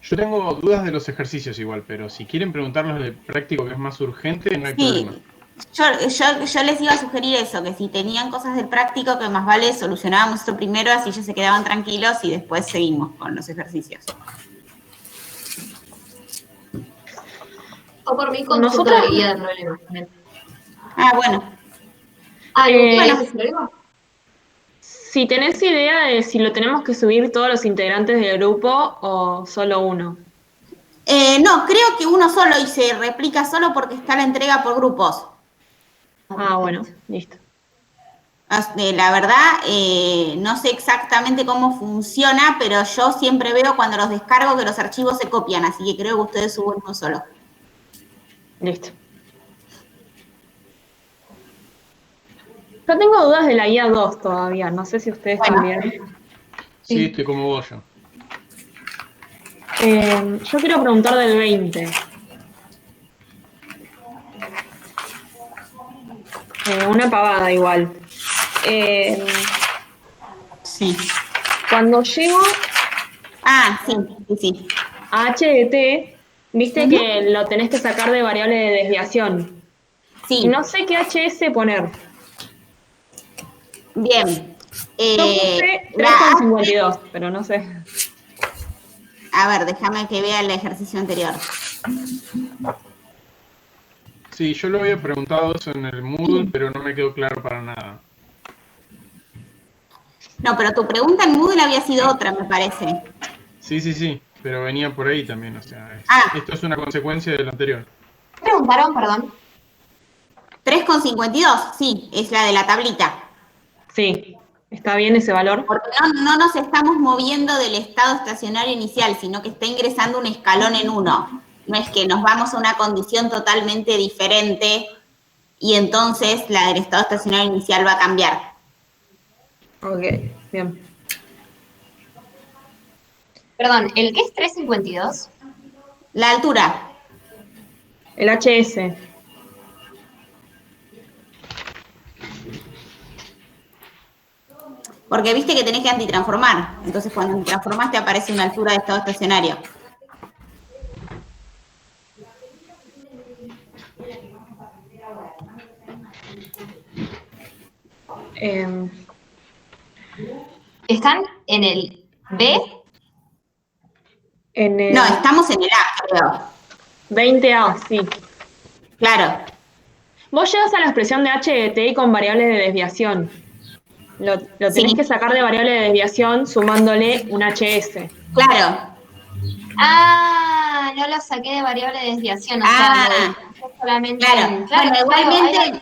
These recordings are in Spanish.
Yo tengo dudas de los ejercicios igual, pero si quieren preguntarlos del práctico que es más urgente, no hay problema. Sí, yo les iba a sugerir eso, que si tenían cosas del práctico, que más vale solucionábamos esto primero, así ellos se quedaban tranquilos y después seguimos con los ejercicios. O por mí consulto Nosotros- la guía de problemas. Ah, bueno. Bueno, Si tenés idea de si lo tenemos que subir todos los integrantes del grupo o solo uno. No, creo que uno solo y se replica solo porque está la entrega por grupos. Ah, bueno, listo. La verdad, no sé exactamente cómo funciona, pero yo siempre veo cuando los descargo que los archivos se copian, así que creo que ustedes suben uno solo. Listo. Yo tengo dudas de la guía 2 todavía, no sé si ustedes también. Sí, estoy como vos yo. Yo quiero preguntar del 20. Una pavada igual. Sí. Cuando llego Ah, sí, sí, sí. a HDT, viste que lo tenés que sacar de variable de desviación. Sí. Y no sé qué HS poner. Bien. Yo puse 3,52, pero no sé. A ver, déjame que vea el ejercicio anterior. Sí, yo lo había preguntado eso en el Moodle, pero no me quedó claro para nada. No, pero tu pregunta en Moodle había sido otra, me parece. Sí, pero venía por ahí también, o sea, esto es una consecuencia de lo anterior. ¿Qué preguntaron, perdón? 3,52, sí, es la de la tablita. Sí, ¿está bien ese valor? Porque no nos estamos moviendo del estado estacionario inicial, sino que está ingresando un escalón en uno. No es que nos vamos a una condición totalmente diferente y entonces la del estado estacionario inicial va a cambiar. Ok, bien. Perdón, ¿el qué es 352? La altura. El HS. Porque viste que tenés que antitransformar. Entonces cuando antitransformás te aparece una altura de estado estacionario. ¿Están en el B? En el No, estamos en el A, creo. 20A, sí. Claro. Vos llegas a la expresión de HDT con variables de desviación. Lo tenés que sacar de variable de desviación sumándole un HS. Claro. Ah, no lo saqué de variable de desviación, o sea, lo dejé solamente claro. Bueno, igualmente, ahí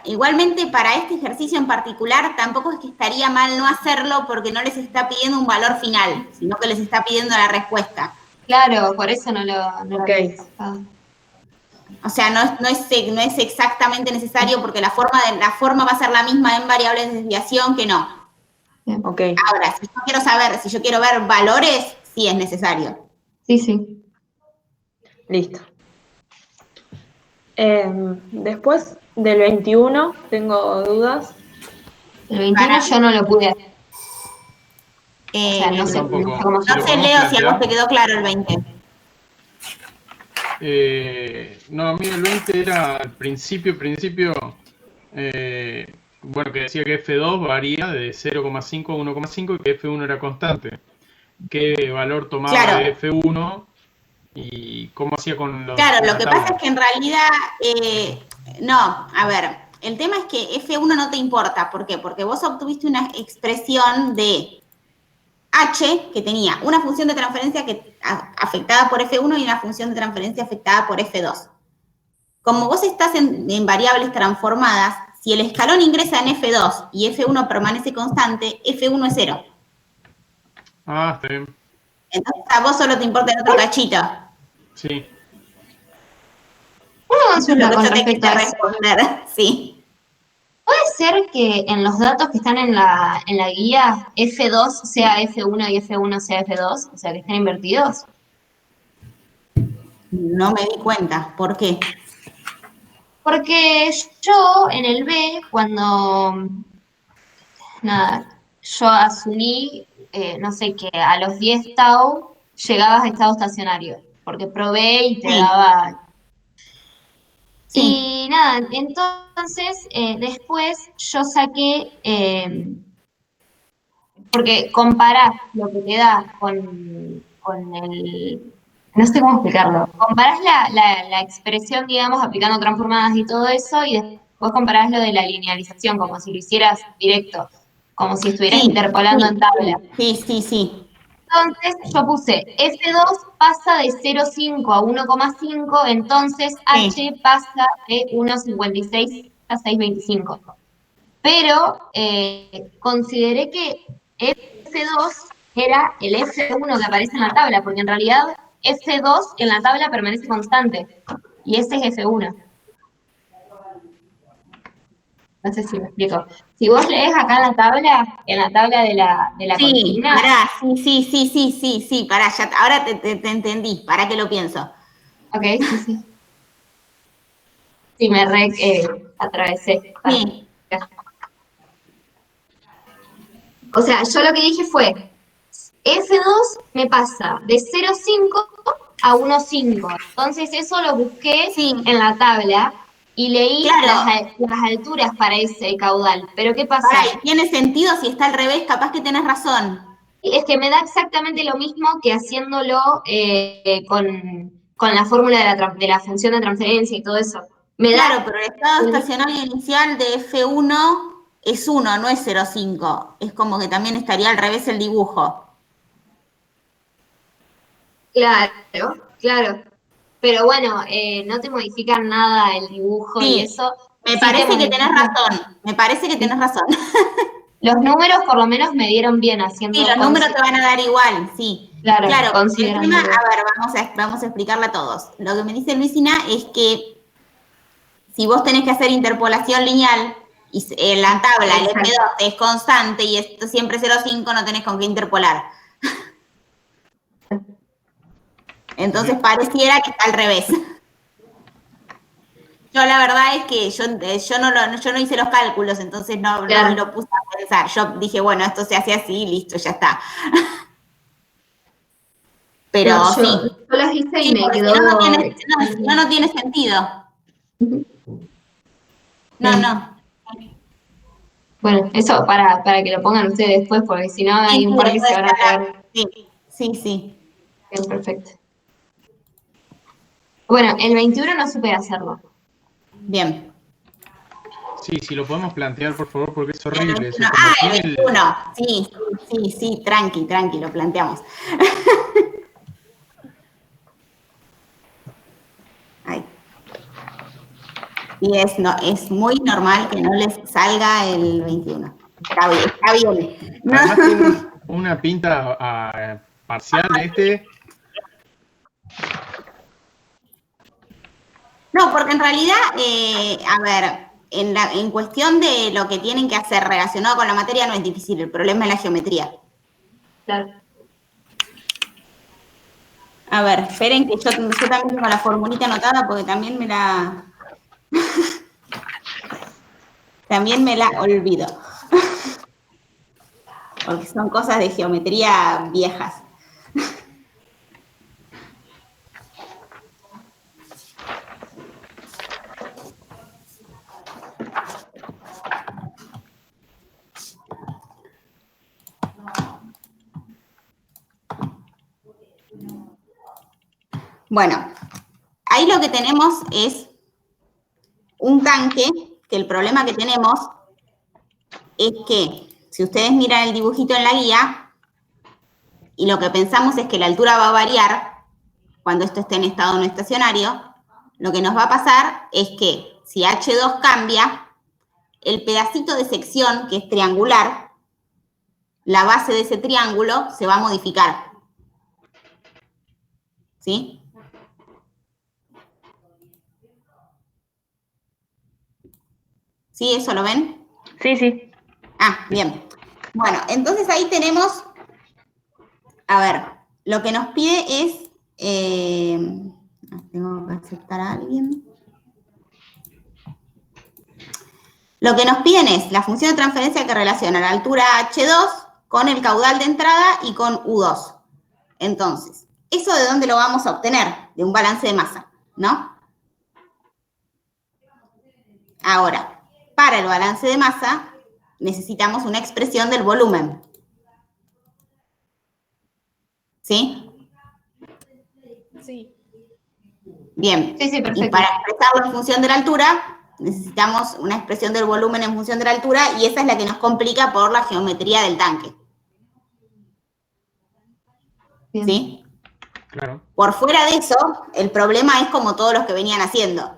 igualmente para este ejercicio en particular tampoco es que estaría mal no hacerlo porque no les está pidiendo un valor final, sino que les está pidiendo la respuesta. Claro, por eso no lo Ok. sacado. O sea, no es exactamente necesario porque la forma va a ser la misma en variables de desviación que no. Ok. Ahora, si yo quiero ver valores, sí es necesario. Sí. Listo. Después del 21 tengo dudas. El 21 yo no lo pude hacer. O sea, no sé Tampoco. cómo Si lo No sé, podemos Leo, si a vos plantear. te quedó claro el 20. No, a mí el 20 era al principio, bueno, que decía que F2 varía de 0,5 a 1,5 y que F1 era constante. ¿Qué valor tomaba de F1 y cómo hacía con los... Claro, lo la que tabla? pasa es que en realidad, no, a ver, el tema es que F1 no te importa. ¿Por qué? Porque vos obtuviste una expresión de H que tenía una función de transferencia afectada por F1 y una función de transferencia afectada por F2. Como vos estás en variables transformadas, si el escalón ingresa en F2 y F1 permanece constante, F1 es 0. Ah, está bien. Entonces a vos solo te importa el otro cachito. Sí. Una Eso es lo consulta que con yo te respecto a quería eso. responder, sí. ¿Puede ser que en los datos que están en la guía F2 sea F1 y F1 sea F2? O sea, que estén invertidos. No me di cuenta. ¿Por qué? Porque yo en el B, cuando yo asumí, no sé, que a los 10 tau llegabas a estado estacionario, porque probé y te Sí, daba... sí, Y nada, entonces después yo saqué, porque comparás lo que te da con el... No sé cómo explicarlo. Comparás la expresión, digamos, aplicando transformadas y todo eso, y después comparás lo de la linealización, como si lo hicieras directo, como si estuvieras sí, interpolando en sí, tabla. sí, sí, sí. Entonces yo puse F2 pasa de 0,5 a 1,5, entonces Sí. H pasa de 1,56 a 6,25. Pero consideré que F2 era el F1 que aparece en la tabla, porque en realidad F2 en la tabla permanece constante, y ese es F1. No sé si me explico. Si vos lees acá en la tabla de la Sí, consigna, pará, sí, sí, sí, sí, sí, sí, pará, ya, ahora te entendí, pará que lo pienso. ok, sí, sí. Sí, me atravesé. Sí, O sea, yo lo que dije fue, F2 me pasa de 0,5 a 1,5. Entonces eso lo busqué sí, en la tabla y leí claro, las alturas para ese caudal. Pero ¿qué pará, pasa? y tiene sentido si está al revés, capaz que tenés razón. Es que me da exactamente lo mismo que haciéndolo con la fórmula de la función de transferencia y todo eso. Me da Claro, pero el estado estacionario inicial de F1 es 1, no es 0,5. Es como que también estaría al revés el dibujo. claro, claro. Pero bueno, no te modifican nada el dibujo y Sí, eso. me Sí te parece que tenés modifican. razón, me parece que Sí. tenés razón. Los números por lo menos me dieron bien Sí, haciendo, los números te van a dar igual, sí. claro, Claro, el tema, considerándolo. a ver, vamos a explicarla a todos. Lo que me dice Luisina es que si vos tenés que hacer interpolación lineal y en la tabla el Exacto. F2 es constante y esto siempre es 0,5, no tenés con qué interpolar. Entonces Bien. pareciera que está al revés. Yo la verdad es que yo no hice los cálculos, entonces no me Claro. lo puse a pensar. Yo dije, bueno, esto se hace así, listo, ya está. No, Pero sí, yo las hice y sí, me porque si quedó no, no tiene, no, si no, excelente. no tiene sentido. No, Bien. no. Bueno, eso para que lo pongan ustedes después, porque si no Sí, hay un sí, par que después se van a está. caer. Sí, sí, sí. Bien, perfecto. Bueno, el 21 no supe hacerlo. Bien. Sí, si lo podemos plantear, por favor, porque es El horrible eso. 21. Como Ah, el tiene el... 21. Sí, sí, sí, tranqui, tranqui, lo planteamos. Ay. Y es muy normal que no les salga el 21. Está bien, está bien. No, Además tiene una pinta parcial este. no, porque en realidad, a ver, en cuestión de lo que tienen que hacer relacionado con la materia no es difícil, el problema es la geometría. Claro. A ver, esperen que yo también tengo la formulita anotada porque también me la olvido. Porque son cosas de geometría viejas. Bueno, ahí lo que tenemos es un tanque, que el problema que tenemos es que, si ustedes miran el dibujito en la guía, y lo que pensamos es que la altura va a variar cuando esto esté en estado no estacionario, lo que nos va a pasar es que si H2 cambia, el pedacito de sección, que es triangular, la base de ese triángulo se va a modificar. ¿Sí? ¿Sí? ¿Eso lo ven? Sí, sí. Ah, bien. Bueno, entonces ahí tenemos, a ver, lo que nos pide es, tengo que aceptar a alguien. Lo que nos piden es la función de transferencia que relaciona la altura H2 con el caudal de entrada y con U2. Entonces, ¿eso de dónde lo vamos a obtener? De un balance de masa, ¿no? Ahora, para el balance de masa, necesitamos una expresión del volumen. ¿Sí? Sí. Bien. Sí, perfecto. Y para expresarlo en función de la altura, necesitamos una expresión del volumen en función de la altura, y esa es la que nos complica por la geometría del tanque. Bien. ¿Sí? Claro. Por fuera de eso, el problema es como todos los que venían haciendo.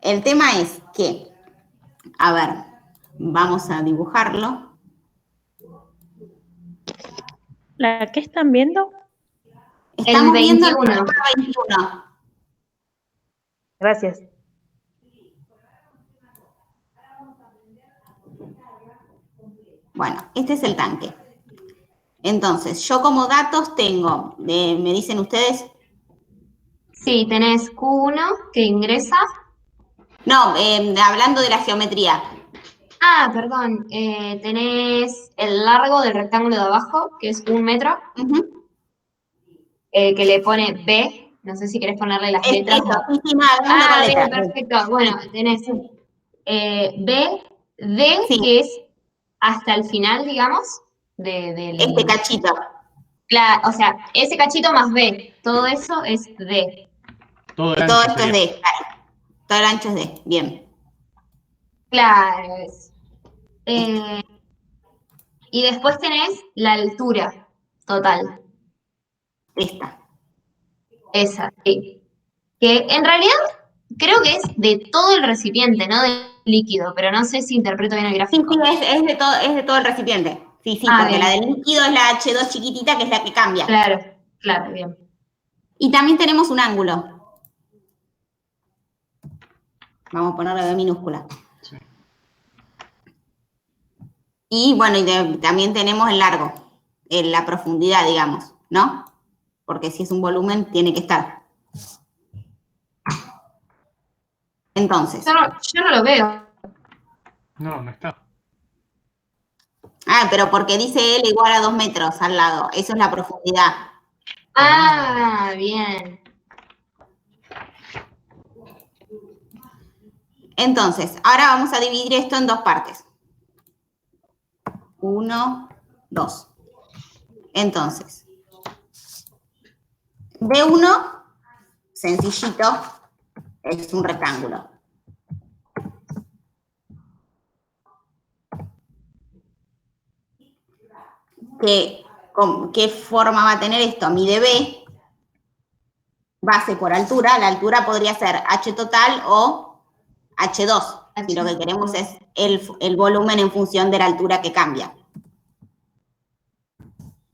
El tema es que, a ver, vamos a dibujarlo. ¿La que están viendo? Estamos viendo el 21. problema 21. Gracias. Bueno, este es el tanque. Entonces, yo como datos tengo, me dicen ustedes, Sí, tenés Q1 que ingresa. no, hablando de la geometría. Ah, perdón. Tenés el largo del rectángulo de abajo, que es 1 metro, Ujú. que le pone B. No sé si querés ponerle las Es letras. eso, sí, sí, no, hagámoslo con Bien, letras. perfecto. Bueno, tenés B, D, Sí, que es hasta el final, digamos, del... este cachito. O sea, ese cachito más B. Todo eso es D. Todo el Todo ancho esto es sería. D, claro. Todo el ancho es D, bien. Claro, es. Y después tenés la altura total. Esta. Esa, sí. Que en realidad creo que es de todo el recipiente, no del líquido, pero no sé si interpreto bien el Sí, gráfico. sí, es de todo el recipiente. Sí, sí, porque la Bien. del líquido es la H2 chiquitita, que es la que cambia. Claro, claro, bien. Y también tenemos un ángulo. Vamos a ponerle B minúscula. Sí. Y bueno, también tenemos el largo, la profundidad, digamos, ¿no? Porque si es un volumen, tiene que estar. Entonces, Yo no lo veo. No, no está. pero porque dice L igual a 2 metros al lado, eso es la profundidad. Bien. Entonces, ahora vamos a dividir esto en dos partes. 1, 2. Entonces, D1, sencillito, es un rectángulo. ¿Qué forma va a tener esto? Mide B, base por altura. La altura podría ser H total o H2, si lo que queremos es el volumen en función de la altura que cambia.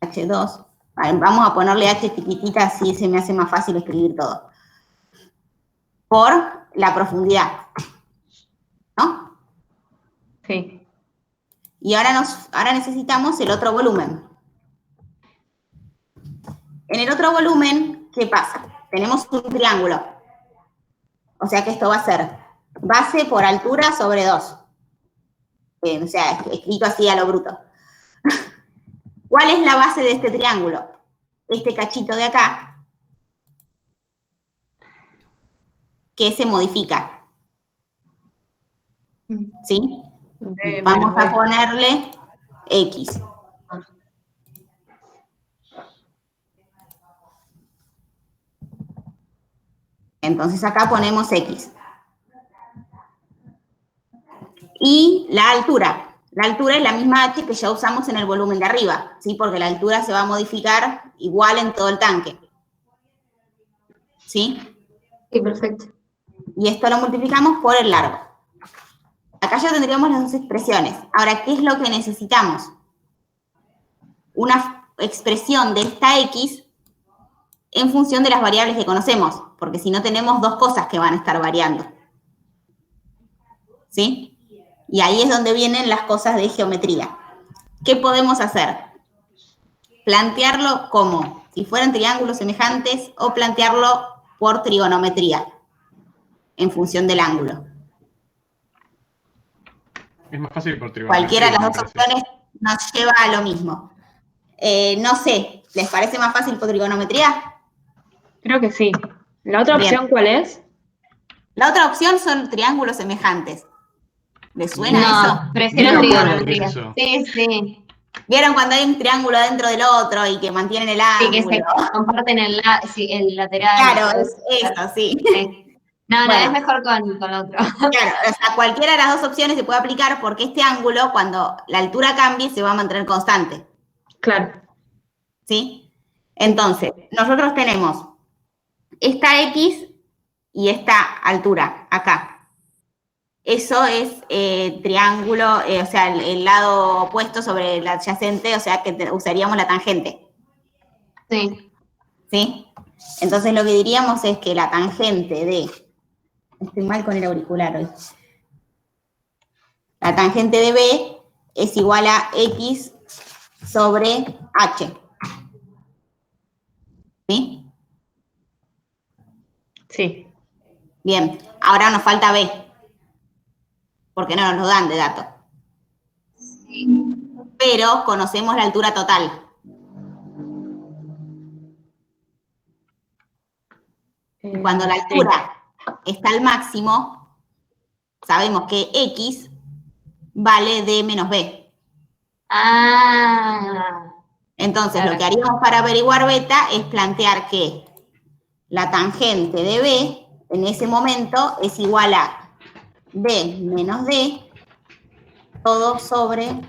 H2. Vamos a ponerle H chiquitita, así se me hace más fácil escribir todo. Por la profundidad, ¿no? Sí. Y ahora necesitamos el otro volumen. En el otro volumen, ¿qué pasa? Tenemos un triángulo. O sea que esto va a ser base por altura sobre 2. O sea, escrito así a lo bruto. ¿Cuál es la base de este triángulo? Este cachito de acá, que se modifica. ¿Sí? Vamos a ponerle X. Entonces acá ponemos X. Y la altura. La altura es la misma H que ya usamos en el volumen de arriba, ¿sí? Porque la altura se va a modificar igual en todo el tanque. ¿Sí? Sí, perfecto. Y esto lo multiplicamos por el largo. Acá ya tendríamos las dos expresiones. Ahora, ¿qué es lo que necesitamos? Una expresión de esta X en función de las variables que conocemos, porque si no tenemos dos cosas que van a estar variando. ¿Sí? Y ahí es donde vienen las cosas de geometría. ¿Qué podemos hacer? Plantearlo como si fueran triángulos semejantes o plantearlo por trigonometría. en función del ángulo. Es más fácil por trigonometría. Cualquiera de las dos opciones nos lleva a lo mismo. No sé, ¿les parece más fácil por trigonometría? Creo que sí. ¿La otra opción cuál es? La otra opción son triángulos semejantes. ¿Les suena eso? No, prefiero No, trigonometría. eso. Sí, sí. ¿Vieron cuando hay un triángulo dentro del otro y que mantienen el Sí, que ángulo? se comparten el lateral. Claro, es eso, sí. No, Bueno. es mejor con otro. Claro, o sea, cualquiera de las dos opciones se puede aplicar porque este ángulo, cuando la altura cambie, se va a mantener constante. Claro. ¿Sí? Entonces, nosotros tenemos esta X y esta altura, acá. Eso es triángulo, o sea, el lado opuesto sobre el adyacente, o sea, que usaríamos la tangente. Sí. ¿Sí? Entonces, lo que diríamos es que la tangente de... Estoy mal con el auricular hoy. La tangente de B es igual a X sobre H. ¿Sí? Sí. Bien, ahora nos falta B, porque no nos lo dan de dato. Pero conocemos la altura total. Cuando la altura está al máximo, sabemos que X vale D menos B. Ah. Entonces, Claro. lo que haríamos para averiguar beta es plantear que la tangente de B en ese momento es igual a D menos D, todo sobre...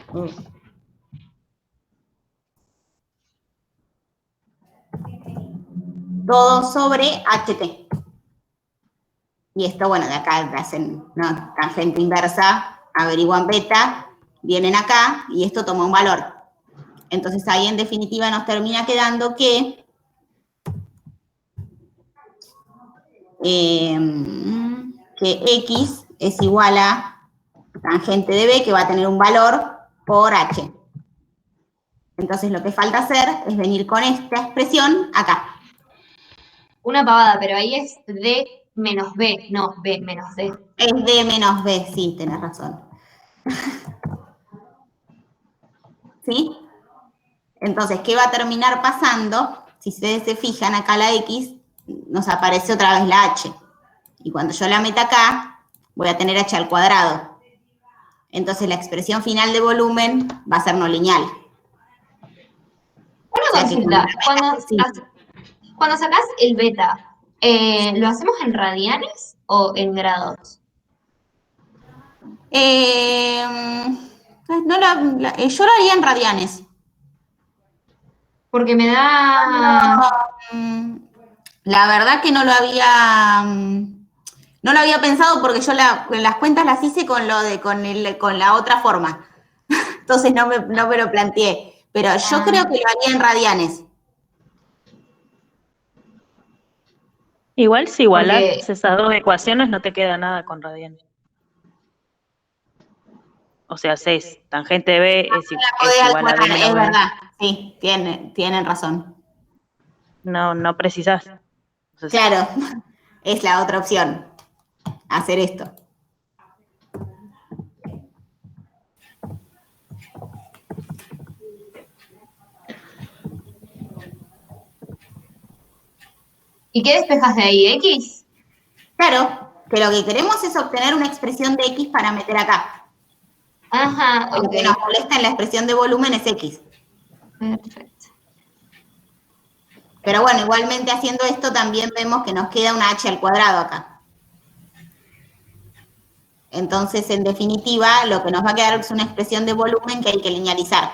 todo sobre HT. Y esto, bueno, de acá hacen ¿no? tangente inversa, averiguan beta, vienen acá y esto toma un valor. Entonces ahí en definitiva nos termina quedando que X es igual a tangente de B, que va a tener un valor por H. Entonces lo que falta hacer es venir con esta expresión acá. Una pavada, pero ahí es D menos B, no B menos D. Es D menos B, sí, tenés razón. ¿Sí? Entonces, ¿qué va a terminar pasando? Si ustedes se fijan, acá la X, nos aparece otra vez la H. Y cuando yo la meta acá, voy a tener H al cuadrado. Entonces, la expresión final de volumen va a ser no lineal. Una consulta, cuando sacás el beta, ¿lo hacemos en radianes o en grados? Yo lo haría en radianes. Porque me da... La verdad que no lo había pensado porque yo las cuentas las hice con la otra forma. Entonces no me lo planteé. Pero yo creo que lo haría en radianes. Igual si igualás Porque- esas dos ecuaciones no te queda nada con radianes. O sea, 6, tangente de B es igual a D menos Es B. verdad, sí, tienen razón. No precisás. Entonces, Claro, es la otra opción, hacer esto. ¿Y qué despejas de ahí? ¿X? Claro, que lo que queremos es obtener una expresión de X para meter acá. Ajá, Lo ok. que nos molesta en la expresión de volumen es X. Perfecto. Pero bueno, igualmente haciendo esto también vemos que nos queda una H al cuadrado acá. Entonces, en definitiva, lo que nos va a quedar es una expresión de volumen que hay que linealizar.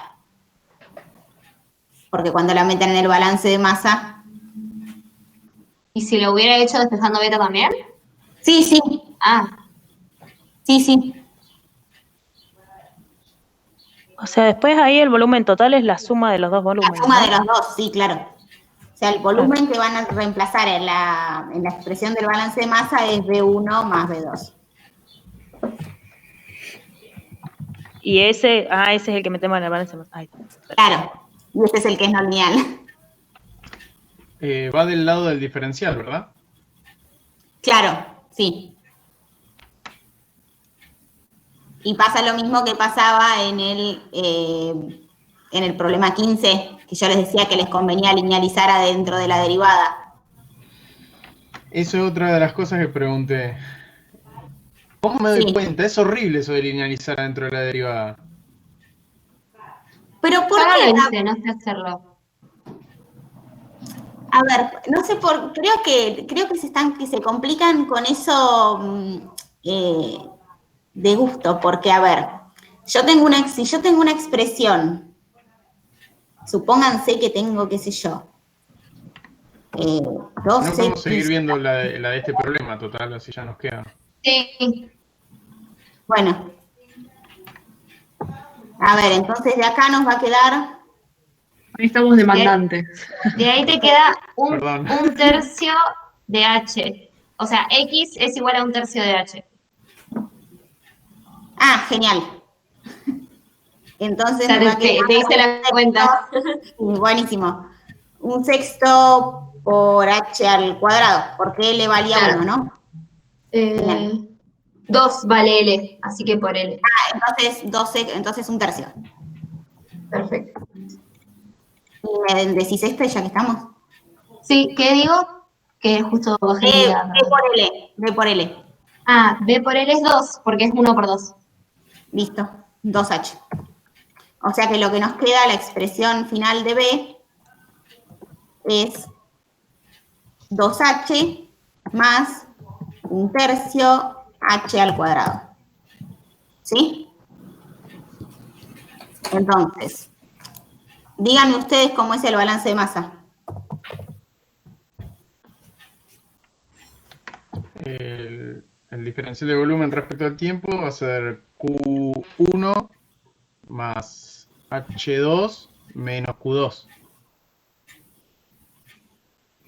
Porque cuando la meten en el balance de masa... ¿Y si lo hubiera hecho despejando beta también? Sí, sí, Ah, sí. o sea, después ahí el volumen total es la suma de los dos volúmenes. La suma ¿no? de los dos, sí, claro. O sea, el volumen que van a reemplazar en la expresión del balance de masa es B1 más B2. Y ese es el que metemos en el balance. Ahí está. Claro, y este es el que es no lineal. Va del lado del diferencial, ¿verdad? Claro, sí. Y pasa lo mismo que pasaba en el problema 15, que yo les decía que les convenía linealizar adentro de la derivada. Eso es otra de las cosas que pregunté. ¿Cómo me doy cuenta? Es horrible eso de linealizar adentro de la derivada. Pero ¿por Yo qué? no lo hice, no sé hacerlo. A ver, no sé creo que se complican con eso de gusto, porque a ver, si yo tengo una expresión, supónganse que tengo, qué sé yo, 12. No podemos seguir viendo la de este problema, total, así ya nos queda. Sí. Bueno. A ver, entonces de acá nos va a quedar. Ahí estamos demandantes. De ahí te queda un Perdón. tercio de H. O sea, X es igual a un tercio de H. Ah, genial. Entonces O sea, nos va a quedar. te hice la cuenta. Buenísimo. Un sexto por H al cuadrado, porque L valía Claro. 1, ¿no? 2 vale L, así que por L. Entonces un tercio. Perfecto. ¿Y me decís este ya que estamos? Sí, ¿qué digo? Que justo bajé B la... por L. B por L. Ah, B por L es 2, porque es 1 por 2. Listo. 2H. O sea que lo que nos queda, la expresión final de B, es 2H más un tercio H al cuadrado. ¿Sí? Entonces, díganme ustedes cómo es el balance de masa. El diferencial de volumen respecto al tiempo va a ser Q1 más H2 menos Q2.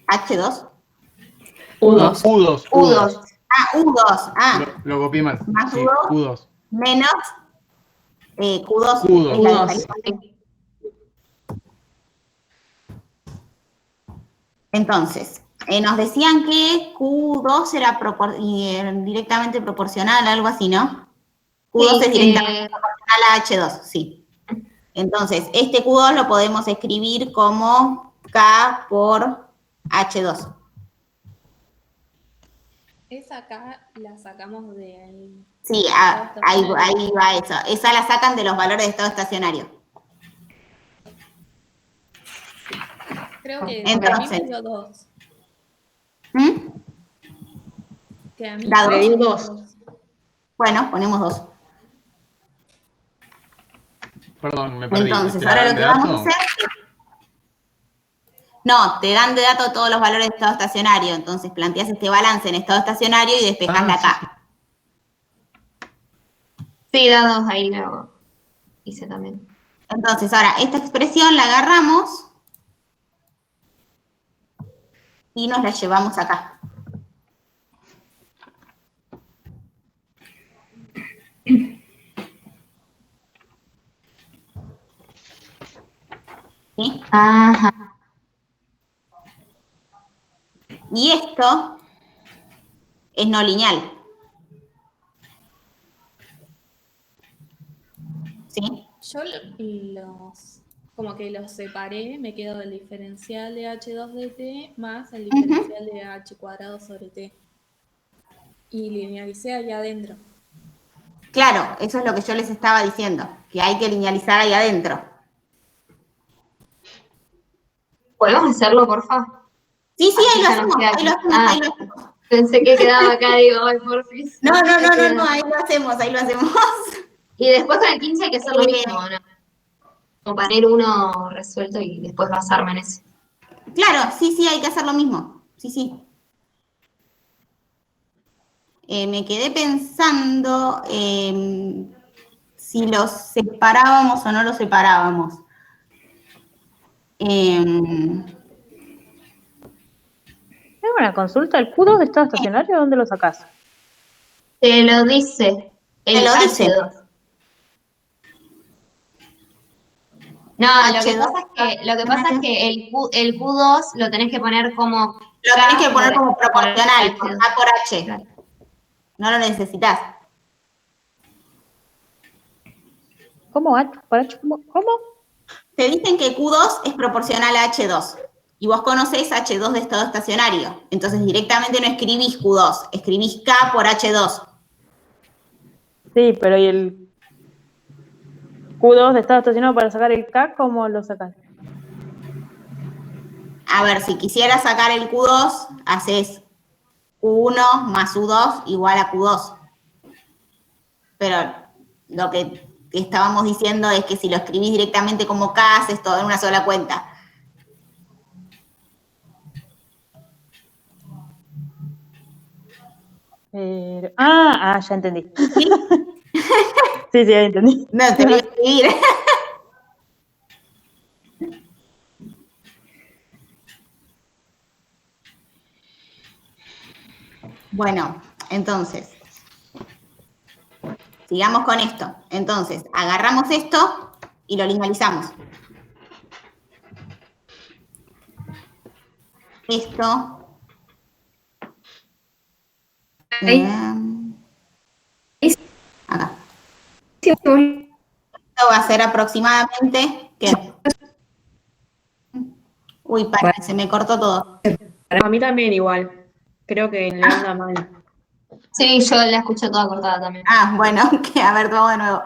¿H2? U2. U2. U2. Ah, U2. Ah, Lo copié mal. más Sí, U2 Q2. menos Q2. Q2. Es la Q2. diferencia. Entonces, nos decían que Q2 era directamente proporcional, algo así, ¿no? Q2 Sí, es directamente proporcional a H2, sí. Entonces, este Q2 lo podemos escribir como K por H2. Esa acá la sacamos de ahí. Sí, ahí va eso. Esa la sacan de los valores de estado estacionario. Creo que Entonces. a mí me dio 2. ¿Mm? Que a mí ¿Da me dos? dio 2. Bueno, ponemos 2. Perdón, me perdí. Entonces, ¿Te ahora dan lo que de vamos a dato? hacer es... No, te dan de dato todos los valores de estado estacionario. Entonces, planteas este balance en estado estacionario y despejas la K. Sí, dados ahí lo hice también. Entonces, ahora, esta expresión la agarramos y nos la llevamos acá. ¿Sí? Ajá. Y esto es no lineal. ¿Sí? Yo como que los separé, me quedo el diferencial de H2 de T más el diferencial de H cuadrado sobre T. Y linealicé allá adentro. Claro, eso es lo que yo les estaba diciendo, que hay que linealizar ahí adentro. ¿Podemos hacerlo, porfa? Sí, ahí lo ya nos hacemos, queda ahí lo aquí. hacemos, ahí lo hacemos. Pensé que quedaba acá, digo, ay, porfis. No, ahí lo hacemos, ahí lo hacemos. Y después con el 15 hay que hacer lo mismo, ¿no? Como poner uno resuelto y después basarme en eso. Claro, sí, hay que hacer lo mismo. Sí. Me quedé pensando si los separábamos o no los separábamos. Tengo una consulta. ¿El Q2 de estado estacionario dónde lo sacás? Te lo dice el Te lo dice. H2. No, H2. lo que pasa es que el Q2 lo tenés que poner como... Lo tenés que poner como proporcional, por A por H. Claro. No lo necesitas. ¿Cómo? ¿Cómo? Te dicen que Q2 es proporcional a H2. Y vos conocés H2 de estado estacionario. Entonces directamente no escribís Q2, escribís K por H2. Sí, pero ¿y el Q2 de estado estacionado para sacar el K? ¿Cómo lo sacás? A ver, si quisieras sacar el Q2, haces Q1 más U2 igual a Q2. Pero lo que estábamos diciendo es que si lo escribís directamente como K, haces todo en una sola cuenta. Ya entendí. ¿Sí? Sí, ya entendí. No, te voy a escribir. Bueno, entonces, sigamos con esto. Entonces, agarramos esto y lo linealizamos. Esto. Acá. Esto va a ser aproximadamente, ¿qué? Uy, para, se me cortó todo. A mí también igual. Creo que le anda mal. Sí, yo la escucho toda cortada también. Ah, bueno, que a ver, vamos de nuevo.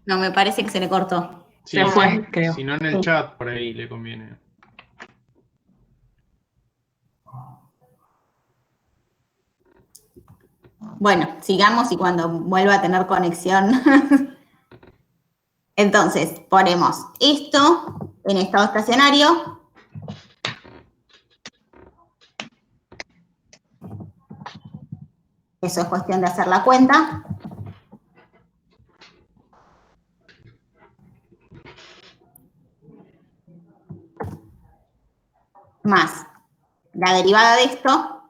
No, me parece que se le cortó. Sí, Se fue, creo. Si no en el chat, por ahí le conviene. Bueno, sigamos y cuando vuelva a tener conexión. Entonces, ponemos esto en estado estacionario. Eso es cuestión de hacer la cuenta. Más la derivada de esto.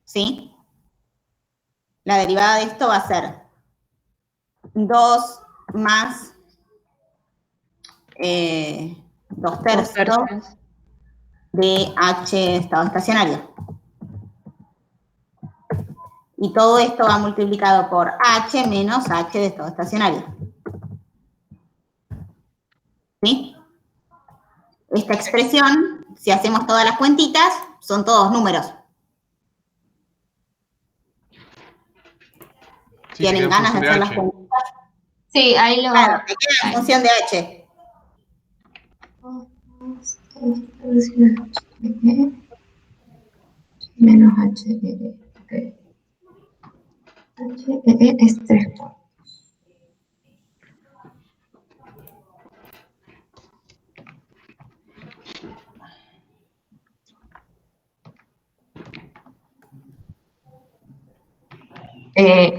¿Sí? La derivada de esto va a ser 2 más 2 tercios de H estado estacionario. Y todo esto va multiplicado por H menos H de estado estacionario. ¿Sí? Esta expresión, si hacemos todas las cuentitas, son todos números. Sí, ¿Tienen ganas de hacer las cuentitas? Sí, ahí lo... Claro, te queda en función de H. Menos H, ok. H es 3 cuartos.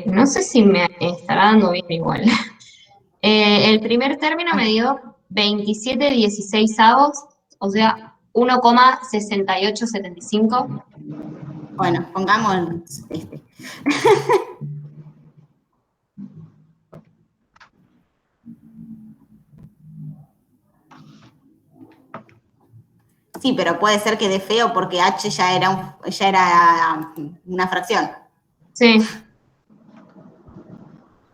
No sé si me estará dando bien igual. El primer término me dio 27/16, o sea, 1,6875. Bueno, pongamos este. Sí, pero puede ser que dé feo porque H ya era una fracción. Sí.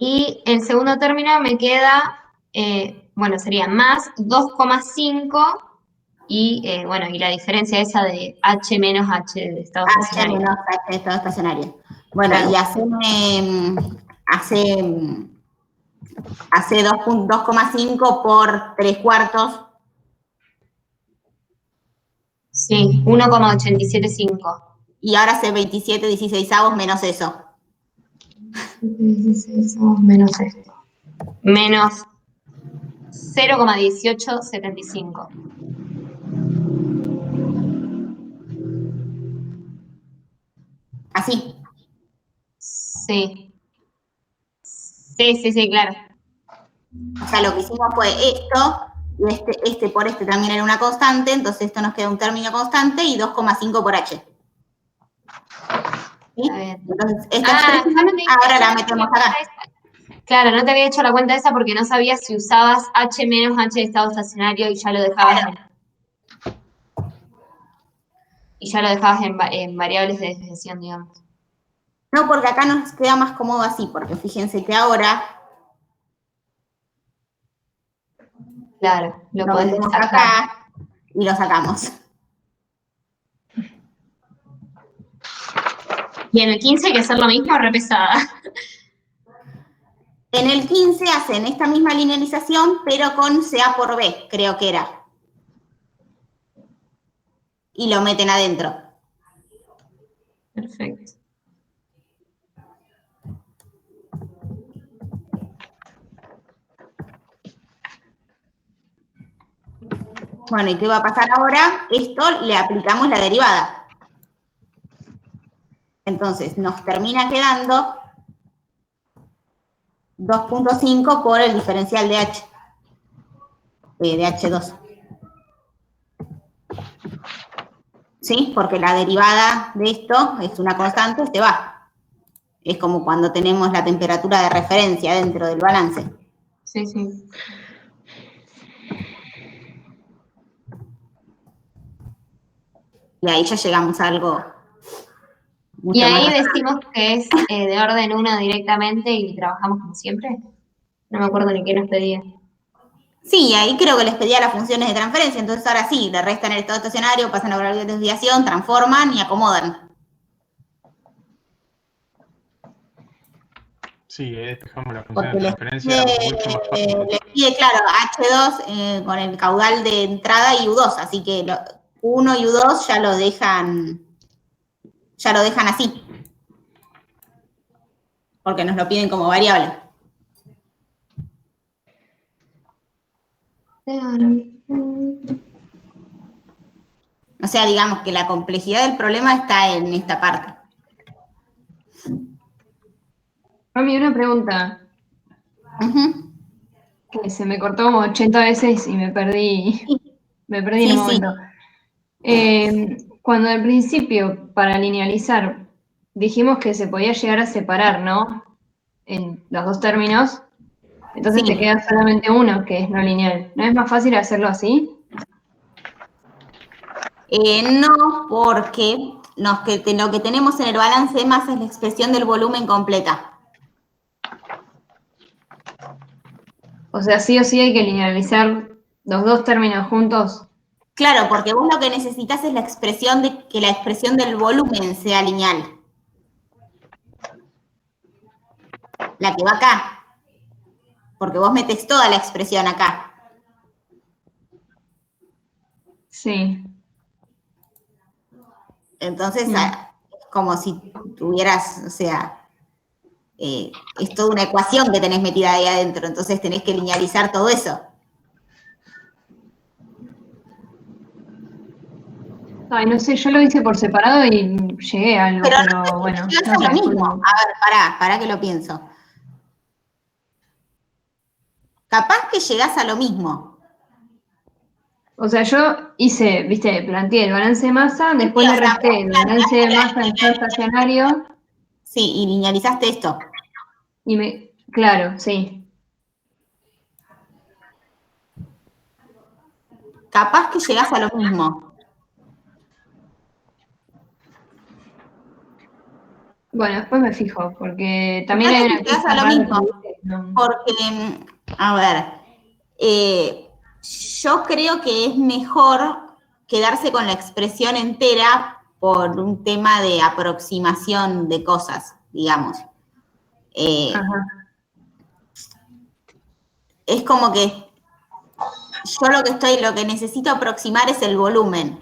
Y el segundo término me queda, bueno, sería más 2,5 y, bueno, y la diferencia esa de H menos H de estado estacionario. H menos H de estado estacionario. Bueno, claro. Y hace 2,5 por 3 cuartos. Sí, 1,875. Y ahora hace 27/16 menos eso. 16 menos esto. Menos 0,1875. ¿Así? Sí. Sí, claro. O sea, lo que hicimos fue esto, y este por este también era una constante, entonces esto nos queda un término constante y 2,5 por H. ¿Sí? Entonces, esta expresión ahora la metemos acá. Claro, no te había hecho la cuenta esa porque no sabía si usabas H menos H de estado estacionario y ya lo dejabas. Claro. Y ya lo dejabas en variables de desviación, digamos. No, porque acá nos queda más cómodo así, porque fíjense que ahora Claro, lo podés metemos sacar. acá y lo sacamos. Y en el 15 hay que hacer lo mismo, re pesada. En el 15 hacen esta misma linealización, pero con CA por B, creo que era. Y lo meten adentro. Perfecto. Bueno, ¿y qué va a pasar ahora? Esto le aplicamos la derivada. Entonces, nos termina quedando 2.5 por el diferencial de H. De H2. ¿Sí? Porque la derivada de esto es una constante, se va. Es como cuando tenemos la temperatura de referencia dentro del balance. Sí, sí. Y ahí ya llegamos a algo mucho Y ahí más. decimos que es de orden 1 directamente y trabajamos como siempre. No me acuerdo ni qué nos pedía. Sí, ahí creo que les pedía las funciones de transferencia, entonces ahora sí, le restan el estado estacionario, pasan a variable de desviación, transforman y acomodan. Sí, despejamos la función Porque de les transferencia mucho más fácil. les pide, claro, H2 con el caudal de entrada y U2, así que 1 y U2 ya lo dejan así. Porque nos lo piden como variable. O sea, digamos que la complejidad del problema está en esta parte. Mami, una pregunta. Uh-huh. Que se me cortó como 80 veces y me perdí. Me perdí en un momento. Cuando al principio, para linealizar, dijimos que se podía llegar a separar, ¿no? En los dos términos. Entonces te queda solamente uno, que es no lineal. ¿No es más fácil hacerlo así? No, porque lo que tenemos en el balance de masa es la expresión del volumen completa. O sea, sí o sí hay que linealizar los dos términos juntos. Claro, porque vos lo que necesitas es la expresión de que la expresión del volumen sea lineal. La que va acá. Porque vos metes toda la expresión acá. Sí. Entonces, es como si tuvieras, o sea, es toda una ecuación que tenés metida ahí adentro. Entonces tenés que linealizar todo eso. Ay, no sé, yo lo hice por separado y llegué a algo, pero bueno. No es lo mismo. A ver, pará que lo pienso. Capaz que llegás a lo mismo. O sea, yo hice, viste, planteé el balance de masa, después le resté el balance de masa en estado estacionario. Sí, y linealizaste esto. Claro, sí. Capaz que llegás a lo mismo. Bueno, después me fijo, porque también hay una cosa cosa lo mismo, no. porque, a ver, yo creo que es mejor quedarse con la expresión entera por un tema de aproximación de cosas, digamos. Es como que yo lo que necesito aproximar es el volumen.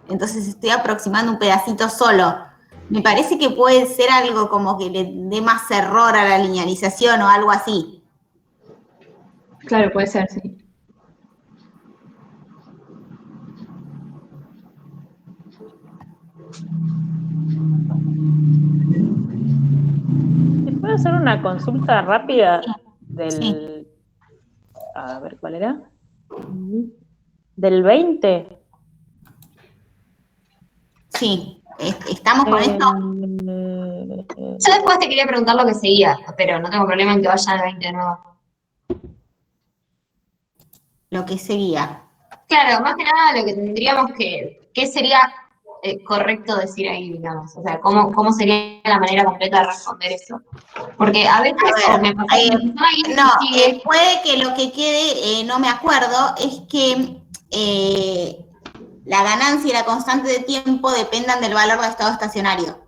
Entonces estoy aproximando un pedacito solo. Me parece que puede ser algo como que le dé más error a la linealización o algo así. Claro, puede ser, sí. ¿Se puede hacer una consulta rápida del... Sí. A ver, ¿cuál era? ¿Del 20? Sí, estamos con esto. Yo después te quería preguntar lo que seguía, pero no tengo problema en que vaya al 20 de nuevo. Lo que seguía. Claro, más que nada lo que tendríamos ¿qué sería correcto decir ahí, digamos? O sea, ¿cómo sería la manera completa de responder eso? Porque a veces me pasa puede que lo que quede, no me acuerdo, es que la ganancia y la constante de tiempo dependan del valor de estado estacionario.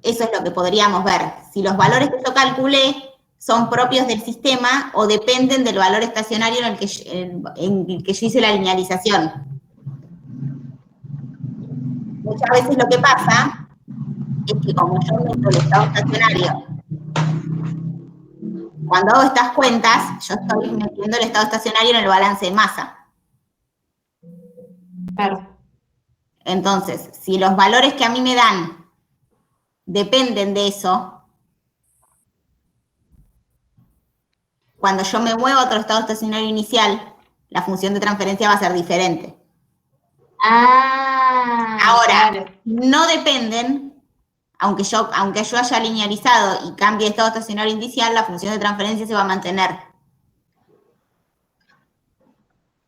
Eso es lo que podríamos ver. Si los valores que yo calculé son propios del sistema o dependen del valor estacionario en el que yo hice la linealización. Muchas veces lo que pasa es que como yo meto el estado estacionario, cuando hago estas cuentas, yo estoy metiendo el estado estacionario en el balance de masa. Claro. Entonces, si los valores que a mí me dan dependen de eso, cuando yo me muevo a otro estado estacionario inicial, la función de transferencia va a ser diferente. Ahora, claro, no dependen, aunque yo haya linealizado y cambie de estado estacionario inicial, la función de transferencia se va a mantener.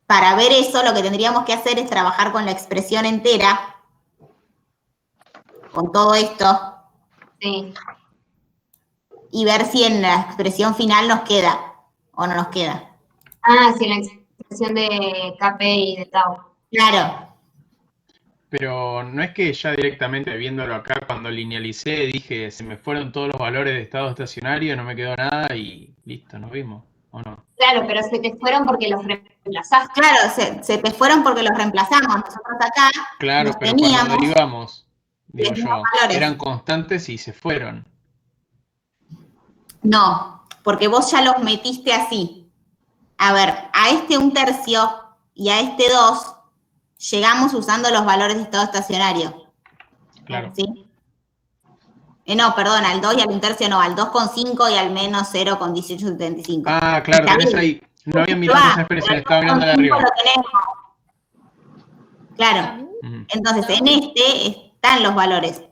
Para ver eso, lo que tendríamos que hacer es trabajar con la expresión entera, con todo esto, sí, y ver si en la expresión final nos queda o no nos queda. Sí, la expresión de KP y de tau. Claro. Pero no es que ya directamente viéndolo acá, cuando linealicé, dije, se me fueron todos los valores de estado estacionario, no me quedó nada y listo, nos vimos, ¿o no? Claro, pero se te fueron porque los reemplazaste. Claro, se te fueron porque los reemplazamos. Nosotros acá claro, pero teníamos, cuando derivamos, digo yo, valores. eran constantes y se fueron. No, porque vos ya los metiste así. A ver, a este 1/3 y a este 2 llegamos usando los valores de estado estacionario. Claro. ¿Sí? No, perdón, al 2 y al 1/3 no, al 2,5 y al menos 0,1875. Claro, tenés ahí. No había mirado esa expresión, estaba mirando de arriba. Claro. Entonces, en este están los valores.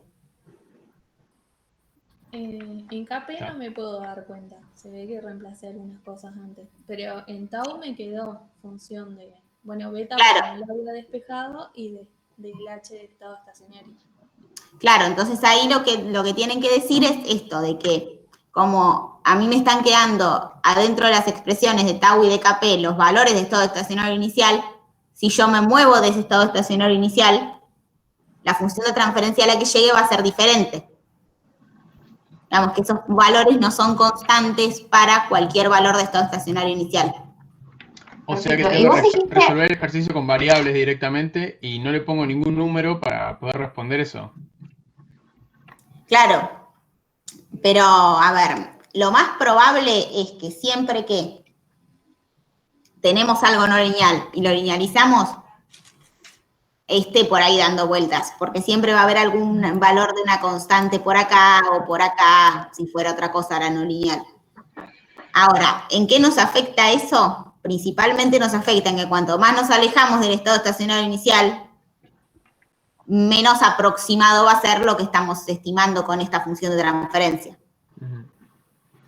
En KP no me puedo dar cuenta. Se ve que reemplacé algunas cosas antes. Pero en tau me quedó función de, beta con el aula despejado y del H de estado estacionario. Claro, entonces ahí lo que tienen que decir es esto, de que como a mí me están quedando adentro de las expresiones de tau y de KP los valores de estado estacionario inicial, si yo me muevo de ese estado estacionario inicial, la función de transferencia a la que llegue va a ser diferente. Digamos que esos valores no son constantes para cualquier valor de estado estacionario inicial. O sea que tengo que resolver el ejercicio con variables directamente y no le pongo ningún número para poder responder eso. Claro, pero a ver, lo más probable es que siempre que tenemos algo no lineal y lo linealizamos, esté por ahí dando vueltas, porque siempre va a haber algún valor de una constante por acá o por acá, si fuera otra cosa era no lineal. Ahora, ¿en qué nos afecta eso? Principalmente nos afecta en que cuanto más nos alejamos del estado estacionario inicial, menos aproximado va a ser lo que estamos estimando con esta función de transferencia.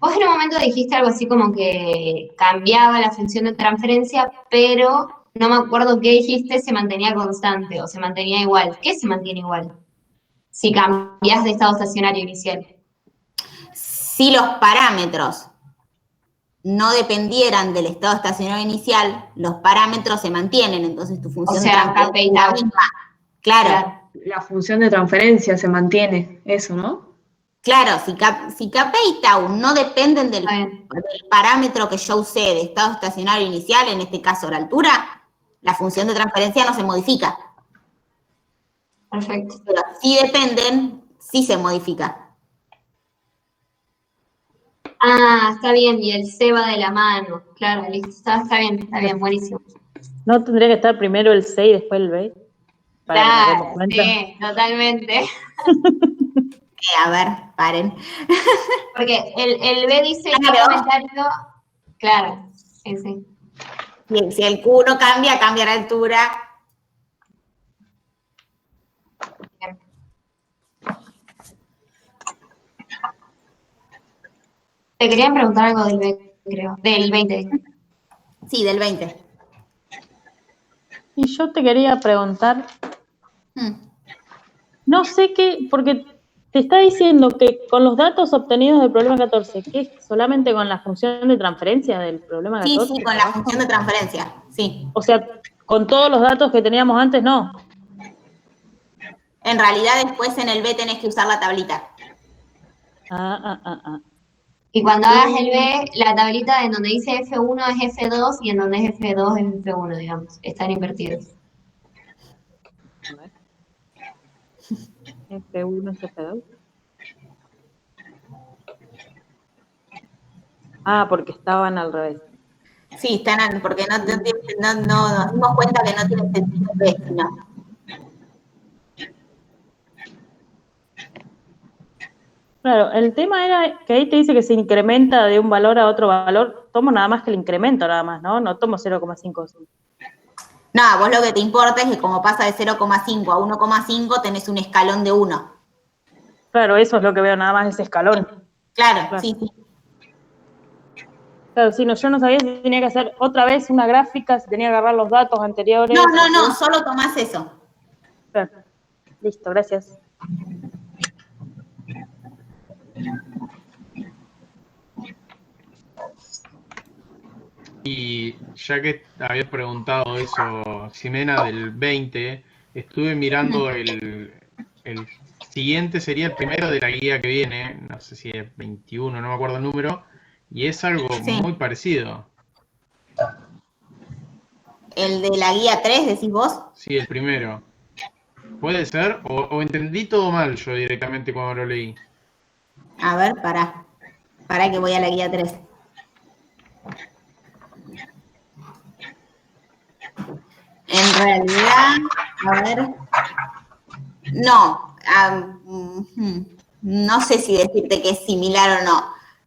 Vos en un momento dijiste algo así como que cambiaba la función de transferencia, pero no me acuerdo qué dijiste, se mantenía constante o se mantenía igual. ¿Qué se mantiene igual? Si cambias de estado estacionario inicial. Si los parámetros no dependieran del estado estacionario inicial, los parámetros se mantienen, entonces tu función de transferencia es la misma. Claro. La función de transferencia se mantiene, eso, ¿no? Claro, si KP y tau no dependen del parámetro que yo usé de estado estacionario inicial, en este caso la altura, la función de transferencia no se modifica. Perfecto. Pero si dependen, sí se modifica. Está bien, y el C va de la mano. Claro, listo, está bien, buenísimo. ¿No tendría que estar primero el C y después el B? Claro, sí, totalmente. A ver, paren. Porque el B dice en el comentario, claro, sí. Bien, si el Q no cambia la altura. Te querían preguntar algo del B, creo. Del 20. Sí, del 20. Y yo te quería preguntar, no sé qué, porque te está diciendo que con los datos obtenidos del problema 14, ¿qué es solamente con la función de transferencia del problema 14? Sí, con la función de transferencia, sí. O sea, con todos los datos que teníamos antes, no. En realidad después en el B tenés que usar la tablita. Y cuando hagas el B, la tablita en donde dice F1 es F2 y en donde es F2 es F1, digamos. Están invertidos. F1 es F2. Ah, porque estaban al revés. Sí, están, porque no nos dimos cuenta que no tiene sentido B, no. Claro, el tema era que ahí te dice que se incrementa de un valor a otro valor. Tomo nada más que el incremento, nada más, ¿no? No tomo 0,5. No, vos lo que te importa es que como pasa de 0,5 a 1,5 tenés un escalón de 1. Claro, eso es lo que veo, nada más ese escalón. Claro. Sí. Claro, sí, no, yo no sabía si tenía que hacer otra vez una gráfica, si tenía que agarrar los datos anteriores. No, solo tomás eso. Claro. Listo, gracias. Y ya que habías preguntado eso, Ximena, del 20, estuve mirando el siguiente, sería el primero de la guía que viene, no sé si es 21, no me acuerdo el número, y es algo muy parecido. ¿El de la guía 3, decís vos? Sí, el primero. ¿Puede ser? ¿O entendí todo mal yo directamente cuando lo leí? A ver, pará que voy a la guía 3. En realidad, a ver, no sé si decirte que es similar o no,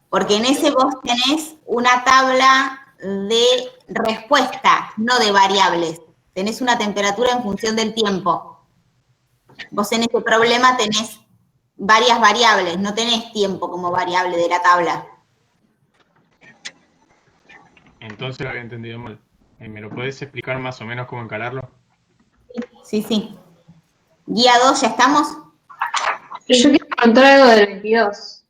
porque en ese vos tenés una tabla de respuesta, no de variables. Tenés una temperatura en función del tiempo. Vos en ese problema tenés varias variables, no tenés tiempo como variable de la tabla. Entonces lo había entendido mal. ¿Me lo puedes explicar más o menos cómo encararlo? Sí. Guía 2, ¿ya estamos? Yo quiero contar algo del 22.